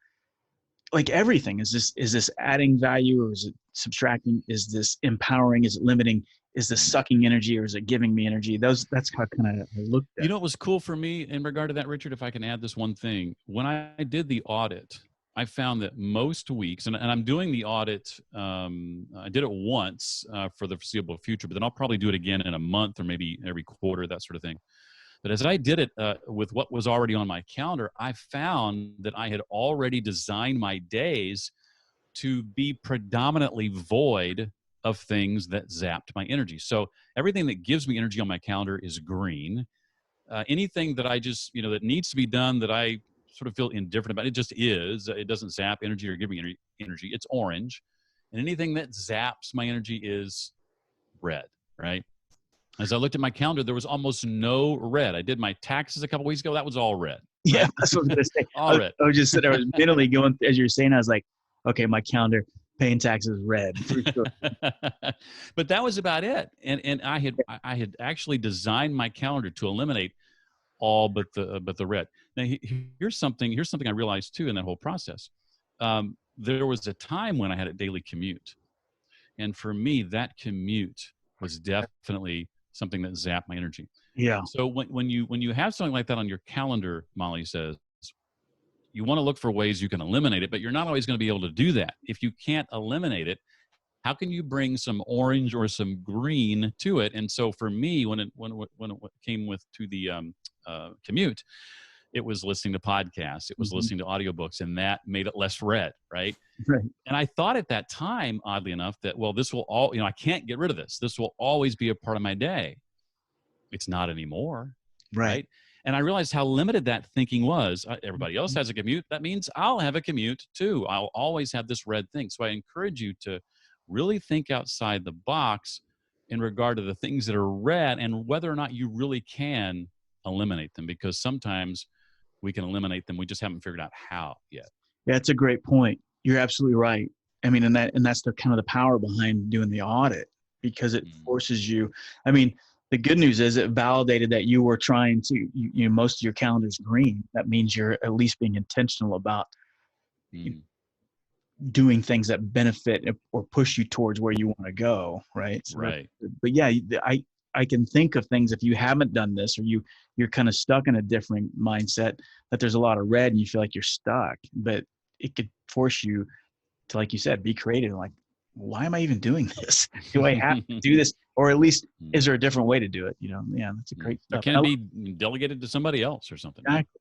like, everything, is this adding value, or is it subtracting? Is this empowering? Is it limiting? Is this sucking energy, or is it giving me energy? That's how kind of I looked at it. You know what was cool for me in regard to that, Richard, if I can add this one thing? When I did the audit, I found that most weeks, and I'm doing the audit, I did it once for the foreseeable future, but then I'll probably do it again in a month or maybe every quarter, that sort of thing. But as I did it with what was already on my calendar, I found that I had already designed my days to be predominantly void of things that zapped my energy. So everything that gives me energy on my calendar is green. Anything that I just, that needs to be done that I sort of feel indifferent about, it just is. It doesn't zap energy or give me energy. It's orange. And anything that zaps my energy is red, right? As I looked at my calendar, there was almost no red. I did my taxes a couple weeks ago. That was all red. Yeah, right? that's what I was going to say. All red. I was just sitting there, I was mentally going, as you were saying, I was like, okay, my calendar, paying taxes red. For sure. But that was about it. And I had actually designed my calendar to eliminate all but the red. Now here's something I realized too in that whole process. There was a time when I had a daily commute, and for me, that commute was definitely something that zapped my energy. Yeah. So when you have something like that on your calendar, Molly says, you want to look for ways you can eliminate it, but you're not always going to be able to do that. If you can't eliminate it, how can you bring some orange or some green to it? And so for me, when it came to the commute, it was listening to podcasts, it was listening to audiobooks, and that made it less red, right? Right. And I thought at that time, oddly enough, that, well, this will all, I can't get rid of this. This will always be a part of my day. It's not anymore, right? And I realized how limited that thinking was. Everybody else has a commute. That means I'll have a commute too. I'll always have this red thing. So I encourage you to really think outside the box in regard to the things that are red and whether or not you really can eliminate them, because sometimes we can eliminate them. We just haven't figured out how yet. Yeah, that's a great point. You're absolutely right. I mean, and that's the kind of the power behind doing the audit, because it forces you. I mean, the good news is it validated that you were trying to, most of your calendar's green. That means you're at least being intentional about doing things that benefit or push you towards where you want to go. Right. So right. But yeah, I can think of things, if you haven't done this, or you're kind of stuck in a different mindset, that there's a lot of red and you feel like you're stuck, but it could force you to, like you said, be creative. Like, why am I even doing this? Do I have to do this? Or at least, is there a different way to do it? Yeah, that's a great stuff. Or can it be delegated to somebody else or something? Exactly.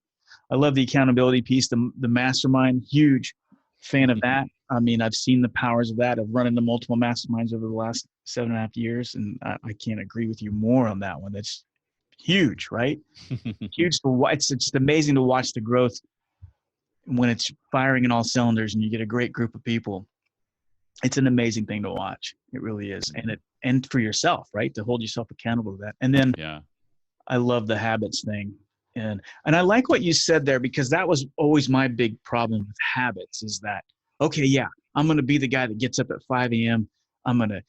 I love the accountability piece, the mastermind, huge fan of that. I mean, I've seen the powers of that. I've run into multiple masterminds over the last 7.5 years, and I can't agree with you more on that one. That's huge, right? Huge. It's just amazing to watch the growth when it's firing in all cylinders and you get a great group of people. It's an amazing thing to watch. It really is. And for yourself, right? To hold yourself accountable to that. And then Yeah. I love the habits thing. And I like what you said there, because that was always my big problem with habits is that, okay, yeah, I'm going to be the guy that gets up at 5 a.m. I'm going to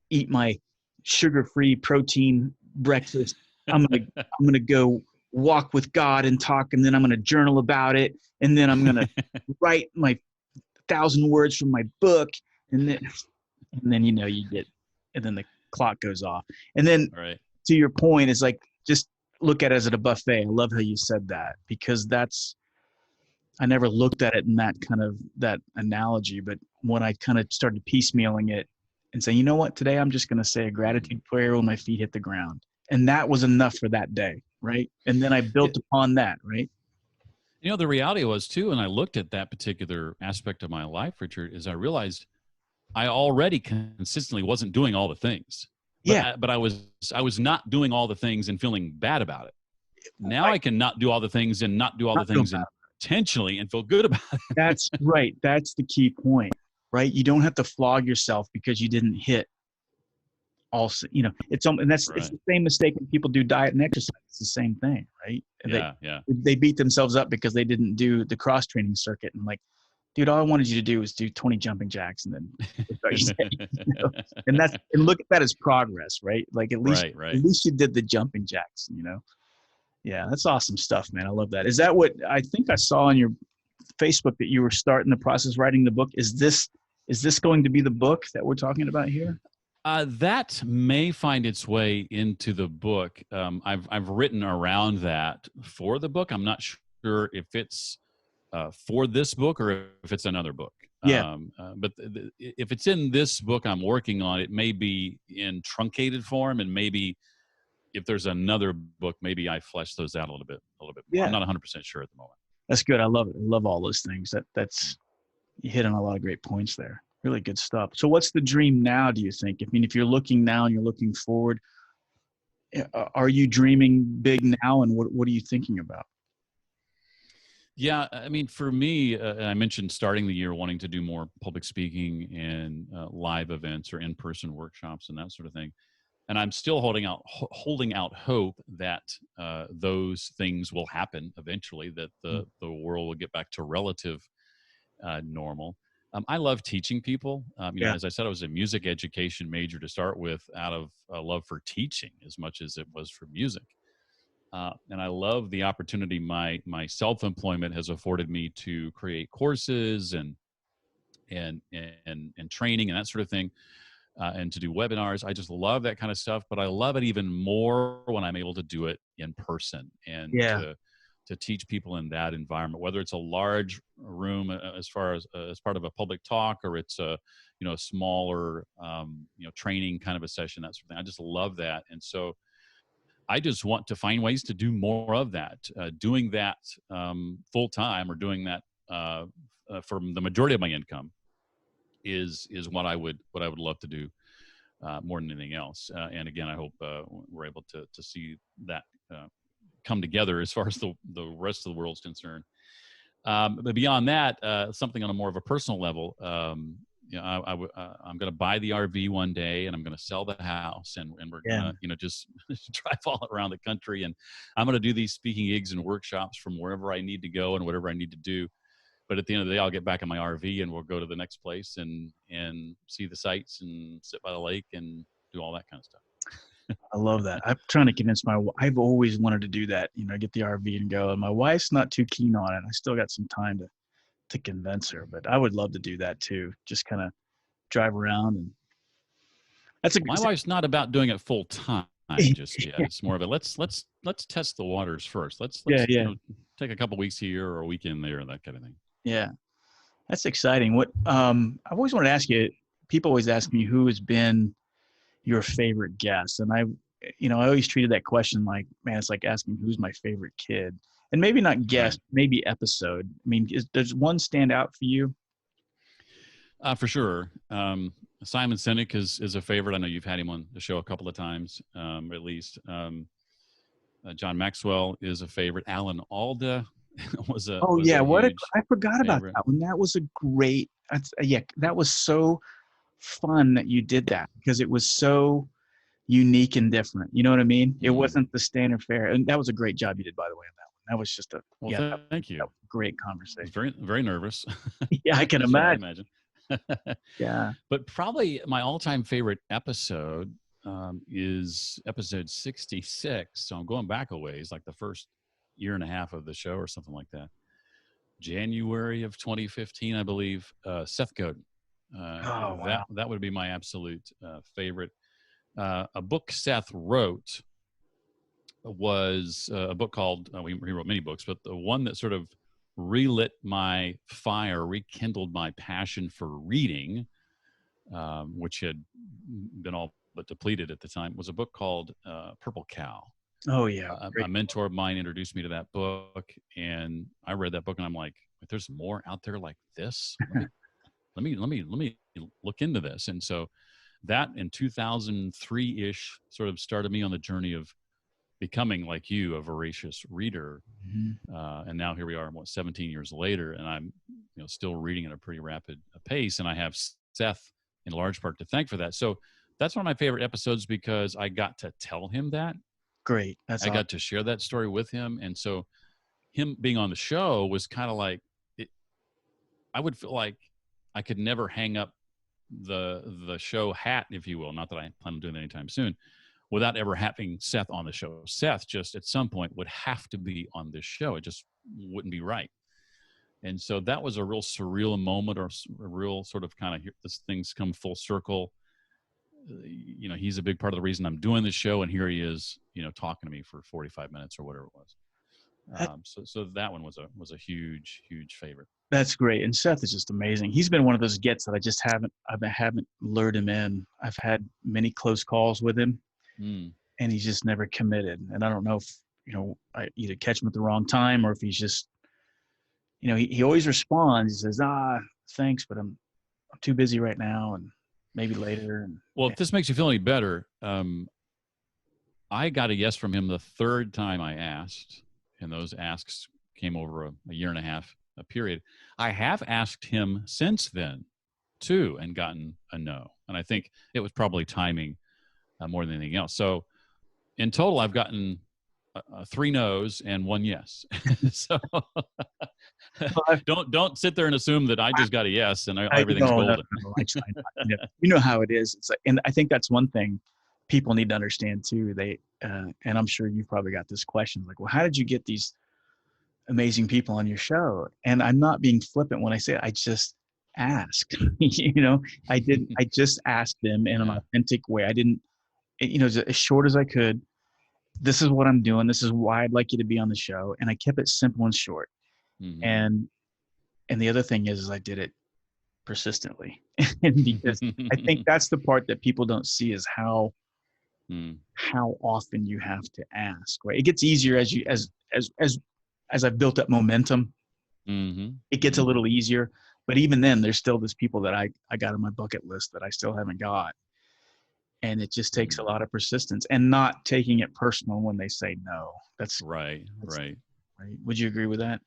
eat my sugar-free protein breakfast. I'm going to go walk with God and talk, and then I'm going to journal about it. And then I'm going to write my 1,000 words from my book. And then, you get, and then the clock goes off. And then Right. to your point is like, just look at it as a buffet. I love how you said that, because I never looked at it in that analogy, but when I kind of started piecemealing it and saying, you know what, today I'm just going to say a gratitude prayer when my feet hit the ground. And that was enough for that day. Right. And then I built upon that. Right. The reality was too, and I looked at that particular aspect of my life, Richard, is I realized I already consistently wasn't doing all the things. But I was not doing all the things and feeling bad about it. Now I can not do all the things and not do all the things intentionally and feel good about it. That's right. That's the key point, right? You don't have to flog yourself because you didn't hit also, it's the same mistake when people do diet and exercise. It's the same thing, right? They beat themselves up because they didn't do the cross training circuit, and like, dude, all I wanted you to do was do 20 jumping jacks and then and look at that as progress, right? Like at least you did the jumping jacks, Yeah, that's awesome stuff, man. I love that. Is that what I think I saw on your Facebook, that you were starting the process writing the book? Is this going to be the book that we're talking about here? That may find its way into the book. I've written around that for the book. I'm not sure if it's for this book or if it's another book. Yeah. But if it's in this book I'm working on, it may be in truncated form, and maybe if there's another book, maybe I flesh those out a little bit more. Yeah. I'm not 100% sure at the moment. That's good. I love it. I love all those things. That's you hit on a lot of great points there. Really good stuff. So what's the dream now, do you think? I mean, if you're looking now and you're looking forward, are you dreaming big now, and what are you thinking about? Yeah, I mean, for me, I mentioned starting the year wanting to do more public speaking and live events or in-person workshops and that sort of thing. And I'm still holding out hope that those things will happen eventually, that the world will get back to relative normal. I love teaching people. As I said, I was a music education major to start with, out of a love for teaching as much as it was for music. And I love the opportunity my self-employment has afforded me to create courses and training and that sort of thing, and to do webinars. I just love that kind of stuff, but I love it even more when I'm able to do it in person and to teach people in that environment, whether it's a large room as far as part of a public talk, or it's a smaller training kind of a session, that sort of thing. I just love that. And so I just want to find ways to do more of that. Doing that full time, or doing that for the majority of my income is what I would love to do more than anything else. And again, I hope we're able to see that come together as far as the rest of the world's concerned. But beyond that, something on a more of a personal level. I'm going to buy the RV one day, and I'm going to sell the house, and we're going to, just drive all around the country. And I'm going to do these speaking gigs and workshops from wherever I need to go and whatever I need to do. But at the end of the day, I'll get back in my RV and we'll go to the next place and see the sights and sit by the lake and do all that kind of stuff. I love that. I'm trying to convince I've always wanted to do that, get the RV and go. And my wife's not too keen on it. I still got some time to convince her, but I would love to do that too. Just kind of drive around, and my wife's not about doing it full time just yet. It's more of a let's test the waters first. Let's take a couple weeks here or a weekend there, that kind of thing. Yeah, that's exciting. What I've always wanted to ask you. People always ask me who has been your favorite guest, and I always treated that question like, man, it's like asking who's my favorite kid. And maybe not guest, maybe episode. I mean, does one stand out for you? For sure. Simon Sinek is a favorite. I know you've had him on the show a couple of times, at least. John Maxwell is a favorite. Alan Alda Oh was yeah, a huge I forgot about favorite. that one. That was a great. Yeah, that was so fun that you did that because it was so unique and different. You know what I mean? It Mm. wasn't the standard fare, and that was a great job you did, by the way, on that one. That was just a Well, yeah, thank that you. was a great I was conversation. very very nervous, Yeah, I can as you might imagine. imagine. Yeah. But probably my all-time favorite episode is episode 66. So I'm going back a ways, like the first year and a half of the show or something like that. January of 2015, I believe. Seth Godin. Oh wow. That would be my absolute favorite. A book Seth wrote was a book called. He wrote many books, but the one that sort of relit my fire, rekindled my passion for reading, which had been all but depleted at the time, was a book called Purple Cow. Oh yeah. A mentor of mine introduced me to that book, and I read that book, and I'm like, "There's more out there like this. Let me look into this." And so, that in 2003-ish sort of started me on the journey of becoming, like you, a voracious reader. Mhm. And now here we are, 17 years later, and I'm still reading at a pretty rapid pace, and I have Seth in large part to thank for that. So that's one of my favorite episodes because I got to tell him that. Great. That's I awesome. got to share that story with him, and so him being on the show was kind of like it, I would feel like I could never hang up the show hat, if you will. Not that I plan on doing that anytime soon, without ever having Seth on the show. Seth just at some point would have to be on this show. It just wouldn't be right. And so that was a real surreal moment, or a real sort of kind of this thing's come full circle. He's a big part of the reason I'm doing this show, and here he is, talking to me for 45 minutes or whatever it was. That- So that one was a huge, huge favorite. That's great. And Seth is just amazing. He's been one of those gets that I haven't lured him in. I've had many close calls with him, Mm. and he's just never committed. And I don't know if, I either catch him at the wrong time or if he's just, he always responds. He says, thanks, but I'm too busy right now and maybe later. And Well, if this makes you feel any better, I got a yes from him the third time I asked, and those asks came over a year and a half a period. I have asked him since then too and gotten a no. And I think it was probably timing more than anything else. So in total, I've gotten 3 no's and 1 yes. So don't sit there and assume that I just got a yes and everything's golden. No, I try not. You know how it is. It's like, and I think that's one thing people need to understand too. And I'm sure you've probably got this question, like, well, how did you get these amazing people on your show? And I'm not being flippant when I say it. I just asked. I just asked them in an authentic way. I didn't, as short as I could. This is what I'm doing. This is why I'd like you to be on the show. And I kept it simple and short. Mm-hmm. And the other thing is I did it persistently. And because I think that's the part that people don't see is how often you have to ask, right? It gets easier as I've built up momentum. Mm-hmm. It gets a little easier, but even then there's still this people that I got on my bucket list that I still haven't got. And it just takes a lot of persistence and not taking it personal when they say no. That's right. Would you agree with that?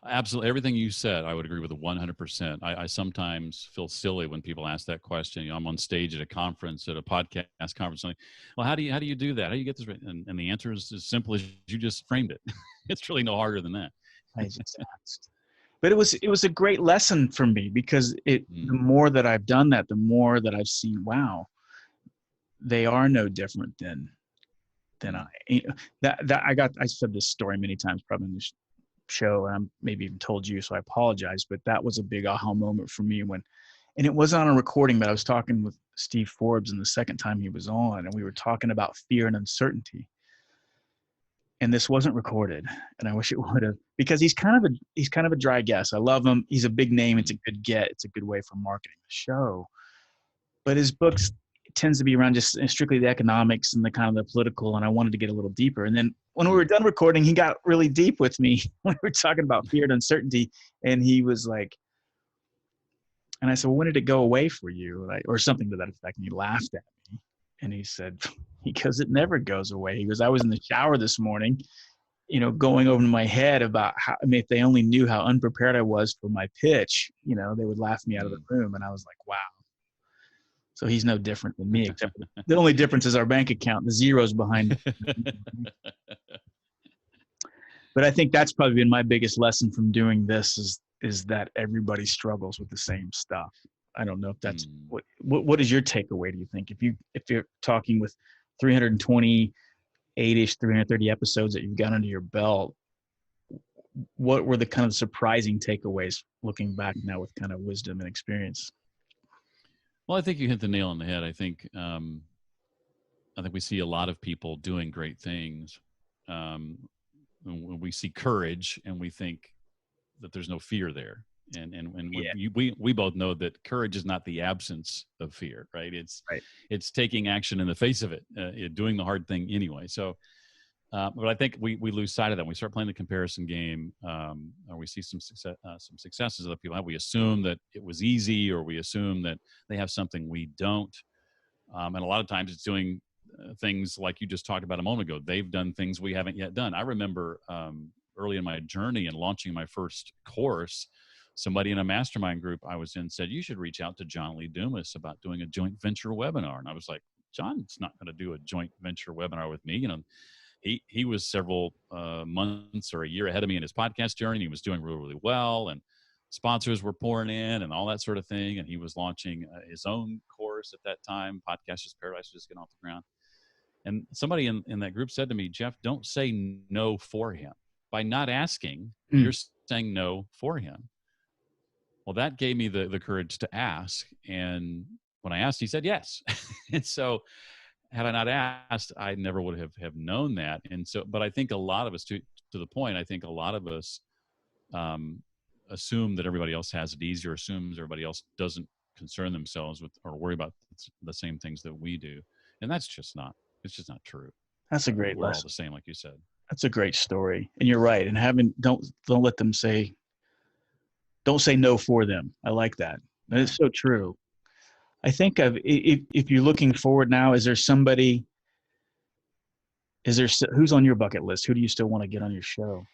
Absolutely. Everything you said, I would agree with 100%. I sometimes feel silly when people ask that question. I'm on stage at a conference, at a podcast conference. Like, well, how do you do that? How do you get this right? And the answer is as simple as you just framed it. It's really no harder than that. I just asked. But it was a great lesson for me because the more that I've done that, the more that I've seen, wow, they are no different than I said this story many times, probably in this show, and I'm maybe even told you, so I apologize, but that was a big aha moment for me and it wasn't on a recording, but I was talking with Steve Forbes and the second time he was on, and we were talking about fear and uncertainty. And this wasn't recorded, and I wish it would have, because he's kind of a dry guest. I love him. He's a big name. It's a good get. It's a good way for marketing the show. But his books tends to be around just strictly the economics and the kind of the political, and I wanted to get a little deeper. And then when we were done recording, he got really deep with me when we were talking about fear and uncertainty, and he was like, And I said, well, when did it go away for you? Or something to that effect. And he laughed at me. And he said, because it never goes away. He goes, I was in the shower this morning, going over in my head about how, I mean, if they only knew how unprepared I was for my pitch, they would laugh me out of the room. And I was like, wow. So he's no different than me, except the only difference is our bank account, the zeros behind it. But I think that's probably been my biggest lesson from doing this is that everybody struggles with the same stuff. I don't know if that's what is your takeaway, do you think? If you're talking with 328-ish, 330 episodes that you've got under your belt, what were the kind of surprising takeaways looking back now with kind of wisdom and experience? Well, I think you hit the nail on the head. I think we see a lot of people doing great things. We see courage and we think that there's no fear there. And we both know that courage is not the absence of fear, right? It's taking action in the face of it, doing the hard thing anyway. So, but I think we lose sight of that. When we start playing the comparison game, or we see some successes that people have. We assume that it was easy, or we assume that they have something we don't. And a lot of times it's doing things like you just talked about a moment ago. They've done things we haven't yet done. I remember early in my journey and launching my first course, somebody in a mastermind group I was in said, you should reach out to John Lee Dumas about doing a joint venture webinar. And I was like, John's not going to do a joint venture webinar with me. He was several months or a year ahead of me in his podcast journey. He was doing really, really well, and sponsors were pouring in and all that sort of thing. And he was launching his own course at that time. Podcasters Paradise was just getting off the ground. And somebody in that group said to me, Jeff, don't say no for him. By not asking, you're saying no for him. Well, that gave me the courage to ask. And when I asked, he said yes. And so had I not asked, I never would have known that. And so, but I think a lot of us, to the point, I think a lot of us assume that everybody else has it easier, assumes everybody else doesn't concern themselves with or worry about the same things that we do. And it's just not true. That's a great We're lesson. all the same, like you said. That's a great story. And you're right. And don't let them don't say no for them. I like that. That is so true. I think if you're looking forward now, is there who's on your bucket list? Who do you still want to get on your show?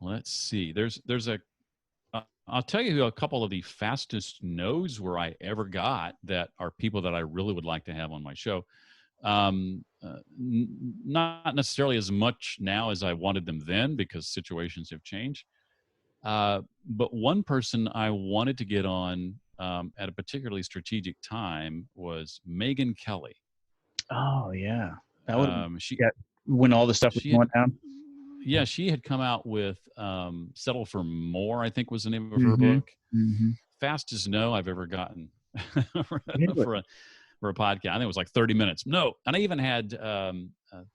Let's see. I'll tell you who a couple of the fastest no's where I ever got that are people that I really would like to have on my show. Not necessarily as much now as I wanted them then because situations have changed. But one person I wanted to get on at a particularly strategic time was Megyn Kelly. Oh yeah, that would when all the stuff was going down. Yeah, she had come out with Settle for More, I think was the name of her book. Fastest no I've ever gotten for a podcast. I think it was like 30 minutes. No. And I even had,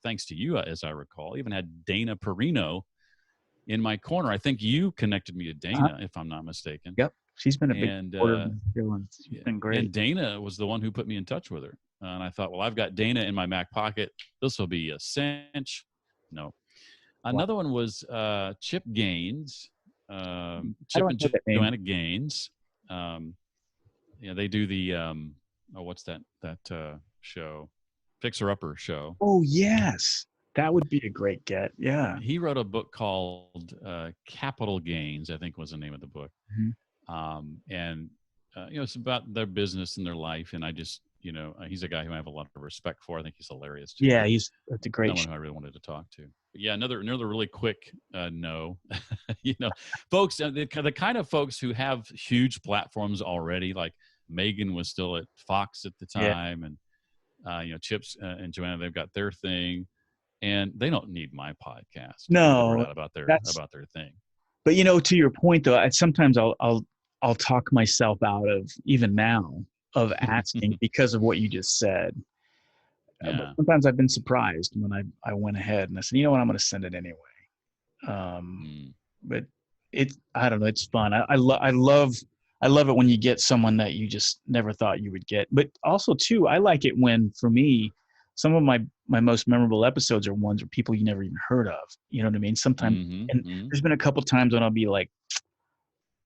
thanks to you, as I recall, even had Dana Perino in my corner. I think you connected me to Dana, if I'm not mistaken. Yep. She's been a big supporter of the show, and she's been great. And Dana was the one who put me in touch with her. And I thought, well, I've got Dana in my back pocket. This will be a cinch. No. Another one was Chip Gaines. Chip and Joanna Gaines. They do the what's that show? Fixer Upper show. Oh yes, that would be a great get. Yeah. He wrote a book called Capital Gains, I think was the name of the book. It's about their business and their life. And I just, he's a guy who I have a lot of respect for. I think he's hilarious too. Yeah, that's a great one who I really wanted to talk to. But yeah, another really quick no. Folks, the kind of folks who have huge platforms already, like Megan was still at Fox at the time, and Chips and Joanna, they've got their thing, and they don't need my podcast. No, about their thing. But to your point though, sometimes I'll talk myself out of even now of asking because of what you just said. But sometimes I've been surprised when I went ahead and I said, you know what, I'm going to send it anyway. But I don't know, it's fun. I love it when you get someone that you just never thought you would get. But also too, I like it when, for me, some of my my most memorable episodes are ones where people you never even heard of. You know what I mean? Sometimes, and there's been a couple times when I'll be like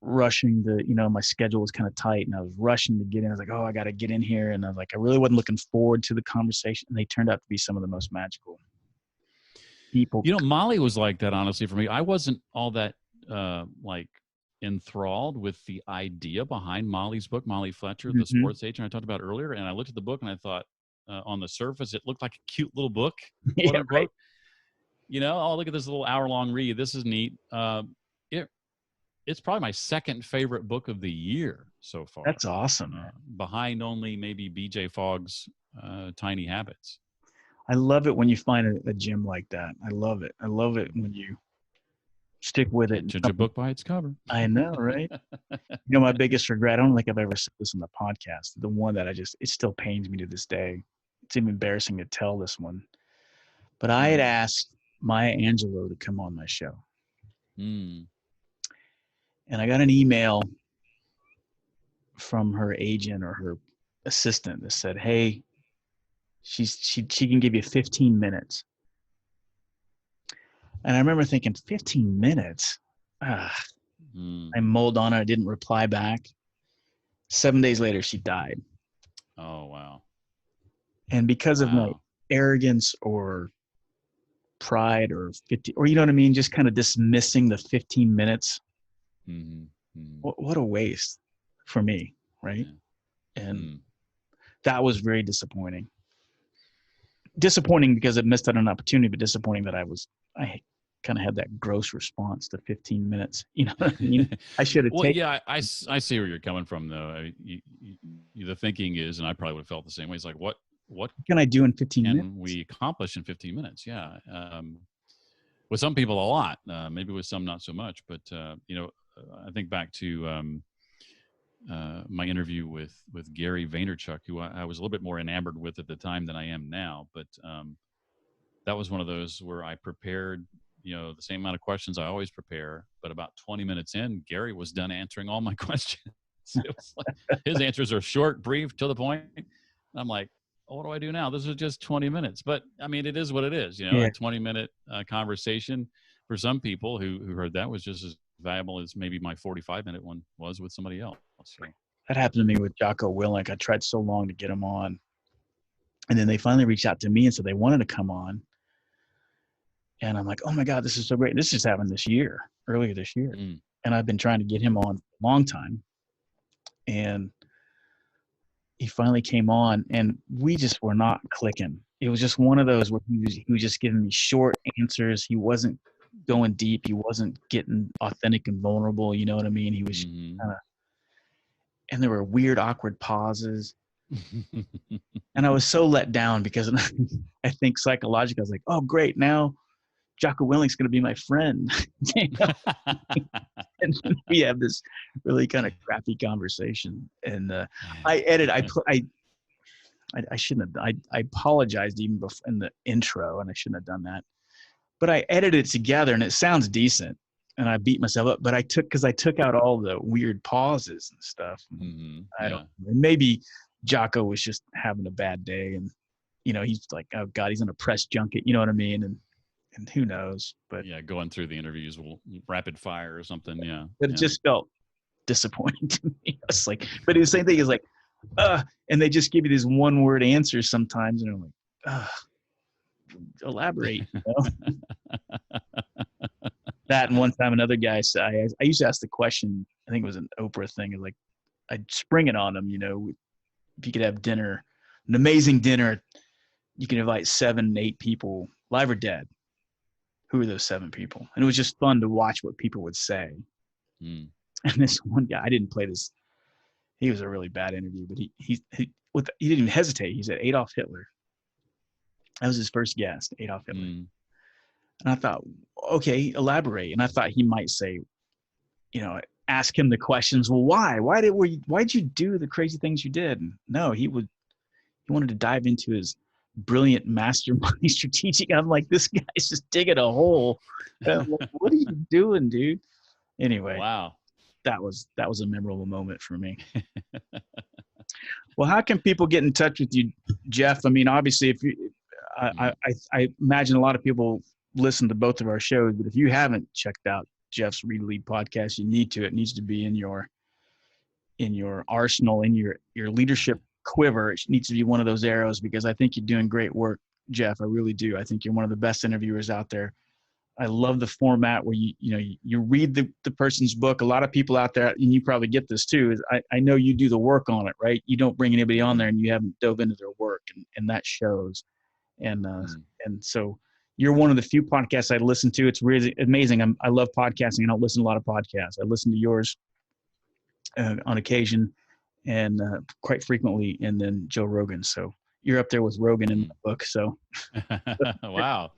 rushing to, my schedule was kind of tight and I was rushing to get in. I was like, oh, I got to get in here. And I was like, I really wasn't looking forward to the conversation. And they turned out to be some of the most magical people. Molly was like that, honestly, for me. I wasn't all that like enthralled with the idea behind Molly's book, Molly Fletcher, the sports agent I talked about earlier. And I looked at the book and I thought, on the surface, it looked like a cute little book, quote unquote. Right. Oh, look at this little hour-long read. This is neat. It's probably my second favorite book of the year so far. That's awesome. Behind only maybe BJ Fogg's Tiny Habits. I love it when you find a gem like that. I love it. I love it when you stick with it. Judge a book by its cover. I know, right? My biggest regret, I don't think I've ever said this on the podcast. The one that it still pains me to this day. It's even embarrassing to tell this one. But I had asked Maya Angelou to come on my show. And I got an email from her agent or her assistant that said, hey, she can give you 15 minutes. And I remember thinking, 15 minutes? I mulled on it. I didn't reply back. 7 days later, she died. Oh, wow. And because of my arrogance or pride or you know what I mean? Just kind of dismissing the 15 minutes. What a waste for me, right? Yeah. And that was very disappointing. Disappointing because it missed out on an opportunity, but disappointing that I kind of had that gross response to 15 minutes. You know what I mean? I should have taken. Yeah, I see where you're coming from, though. The thinking is, and I probably would have felt the same way. It's like, what can I do in 15 minutes? We accomplish in 15 minutes? Yeah. With some people, a lot. Maybe with some, not so much. But I think back to my interview with Gary Vaynerchuk, who I was a little bit more enamored with at the time than I am now. But that was one of those where I prepared, the same amount of questions I always prepare. But about 20 minutes in, Gary was done answering all my questions. It was like, his answers are short, brief, to the point. And I'm like, what do I do now? This was just 20 minutes. But, I mean, it is what it is. A 20-minute conversation for some people who heard that was just as valuable as maybe my 45-minute one was with somebody else. So. That happened to me with Jocko Willink. I tried so long to get him on. And then they finally reached out to me and said they wanted to come on. And I'm like, oh, my God, this is so great. This just happened earlier this year. And I've been trying to get him on for a long time. And he finally came on, and we just were not clicking. It was just one of those where he was just giving me short answers. He wasn't going deep. He wasn't getting authentic and vulnerable. You know what I mean? He was kind of, and there were weird, awkward pauses. And I was so let down because I think psychologically, I was like, oh, great. Now Jocko Willink's going to be my friend. And we have this really kind of crappy conversation. And I shouldn't have. I apologized even before in the intro, and I shouldn't have done that. But I edited it together, and it sounds decent. And I beat myself up. But I took out all the weird pauses and stuff. I don't. Maybe Jocko was just having a bad day, and he's like, oh God, he's on a press junket. You know what I mean? And who knows? But going through the interviews, rapid fire or something. Yeah, but it just felt disappointing to me. It's like, but the same thing is like, and they just give you these one-word answers sometimes, and I'm like, elaborate. That, and one time another guy said, I used to ask the question. I think it was an Oprah thing. Like, I'd spring it on them. If you could have dinner, an amazing dinner, you can invite 7, 8 people, live or dead. Who are those 7 people? And it was just fun to watch what people would say. And this one guy, I didn't play this. He was a really bad interview, but he didn't even hesitate. He said Adolf Hitler. That was his first guest, Adolf Hitler. And I thought, okay, elaborate. And I thought he might say, ask him the questions. Well, why? Why'd you do the crazy things you did? And no, he wanted to dive into his brilliant mastermind strategic. I'm like, this guy's just digging a hole. Like, what are you doing, dude? Anyway, wow, that was a memorable moment for me. Well, how can people get in touch with you, Jeff? I mean, obviously, I imagine a lot of people listen to both of our shows, but if you haven't checked out Jeff's Read Lead podcast, you need to. It needs to be in your arsenal, in your leadership quiver. It needs to be one of those arrows, because I think you're doing great work, Jeff. I really do. I think you're one of the best interviewers out there. I love the format where you read the person's book. A lot of people out there, and you probably get this too, is I know you do the work on it, right? You don't bring anybody on there and you haven't dove into their work, and that shows. And so you're one of the few podcasts I listen to. It's really amazing. I love podcasting. I don't listen to a lot of podcasts. I listen to yours on occasion, and quite frequently, and then Joe Rogan. So you're up there with Rogan in the book. So wow.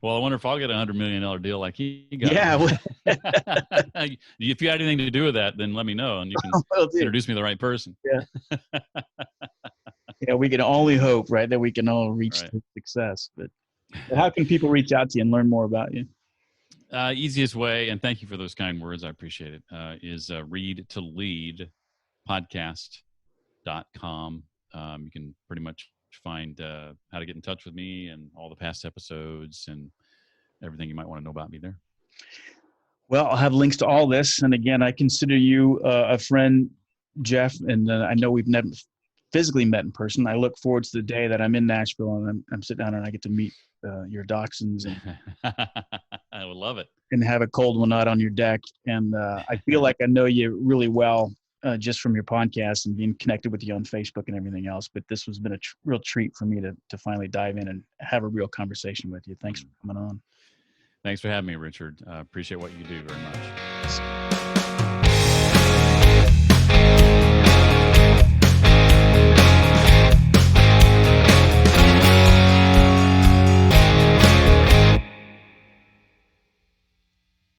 Well, I wonder if I'll get $100 million deal like he got. Yeah. If you had anything to do with that, then let me know, and you can introduce me to the right person. Yeah. Yeah, we can only hope, right, that we can all reach success. But how can people reach out to you and learn more about you? Easiest way, and thank you for those kind words, I appreciate it, is readtoleadpodcast.com. You can pretty much find how to get in touch with me and all the past episodes and everything you might want to know about me there. Well, I'll have links to all this. And again, I consider you a friend, Jeff, and I know we've never physically met in person. I look forward to the day that I'm in Nashville and I'm sitting down and I get to meet your dachshunds. And I would love it. And have a cold one out on your deck. And I feel like I know you really well just from your podcast and being connected with you on Facebook and everything else. But this has been a real treat for me to finally dive in and have a real conversation with you. Thanks for coming on. Thanks for having me, Richard. Appreciate what you do very much.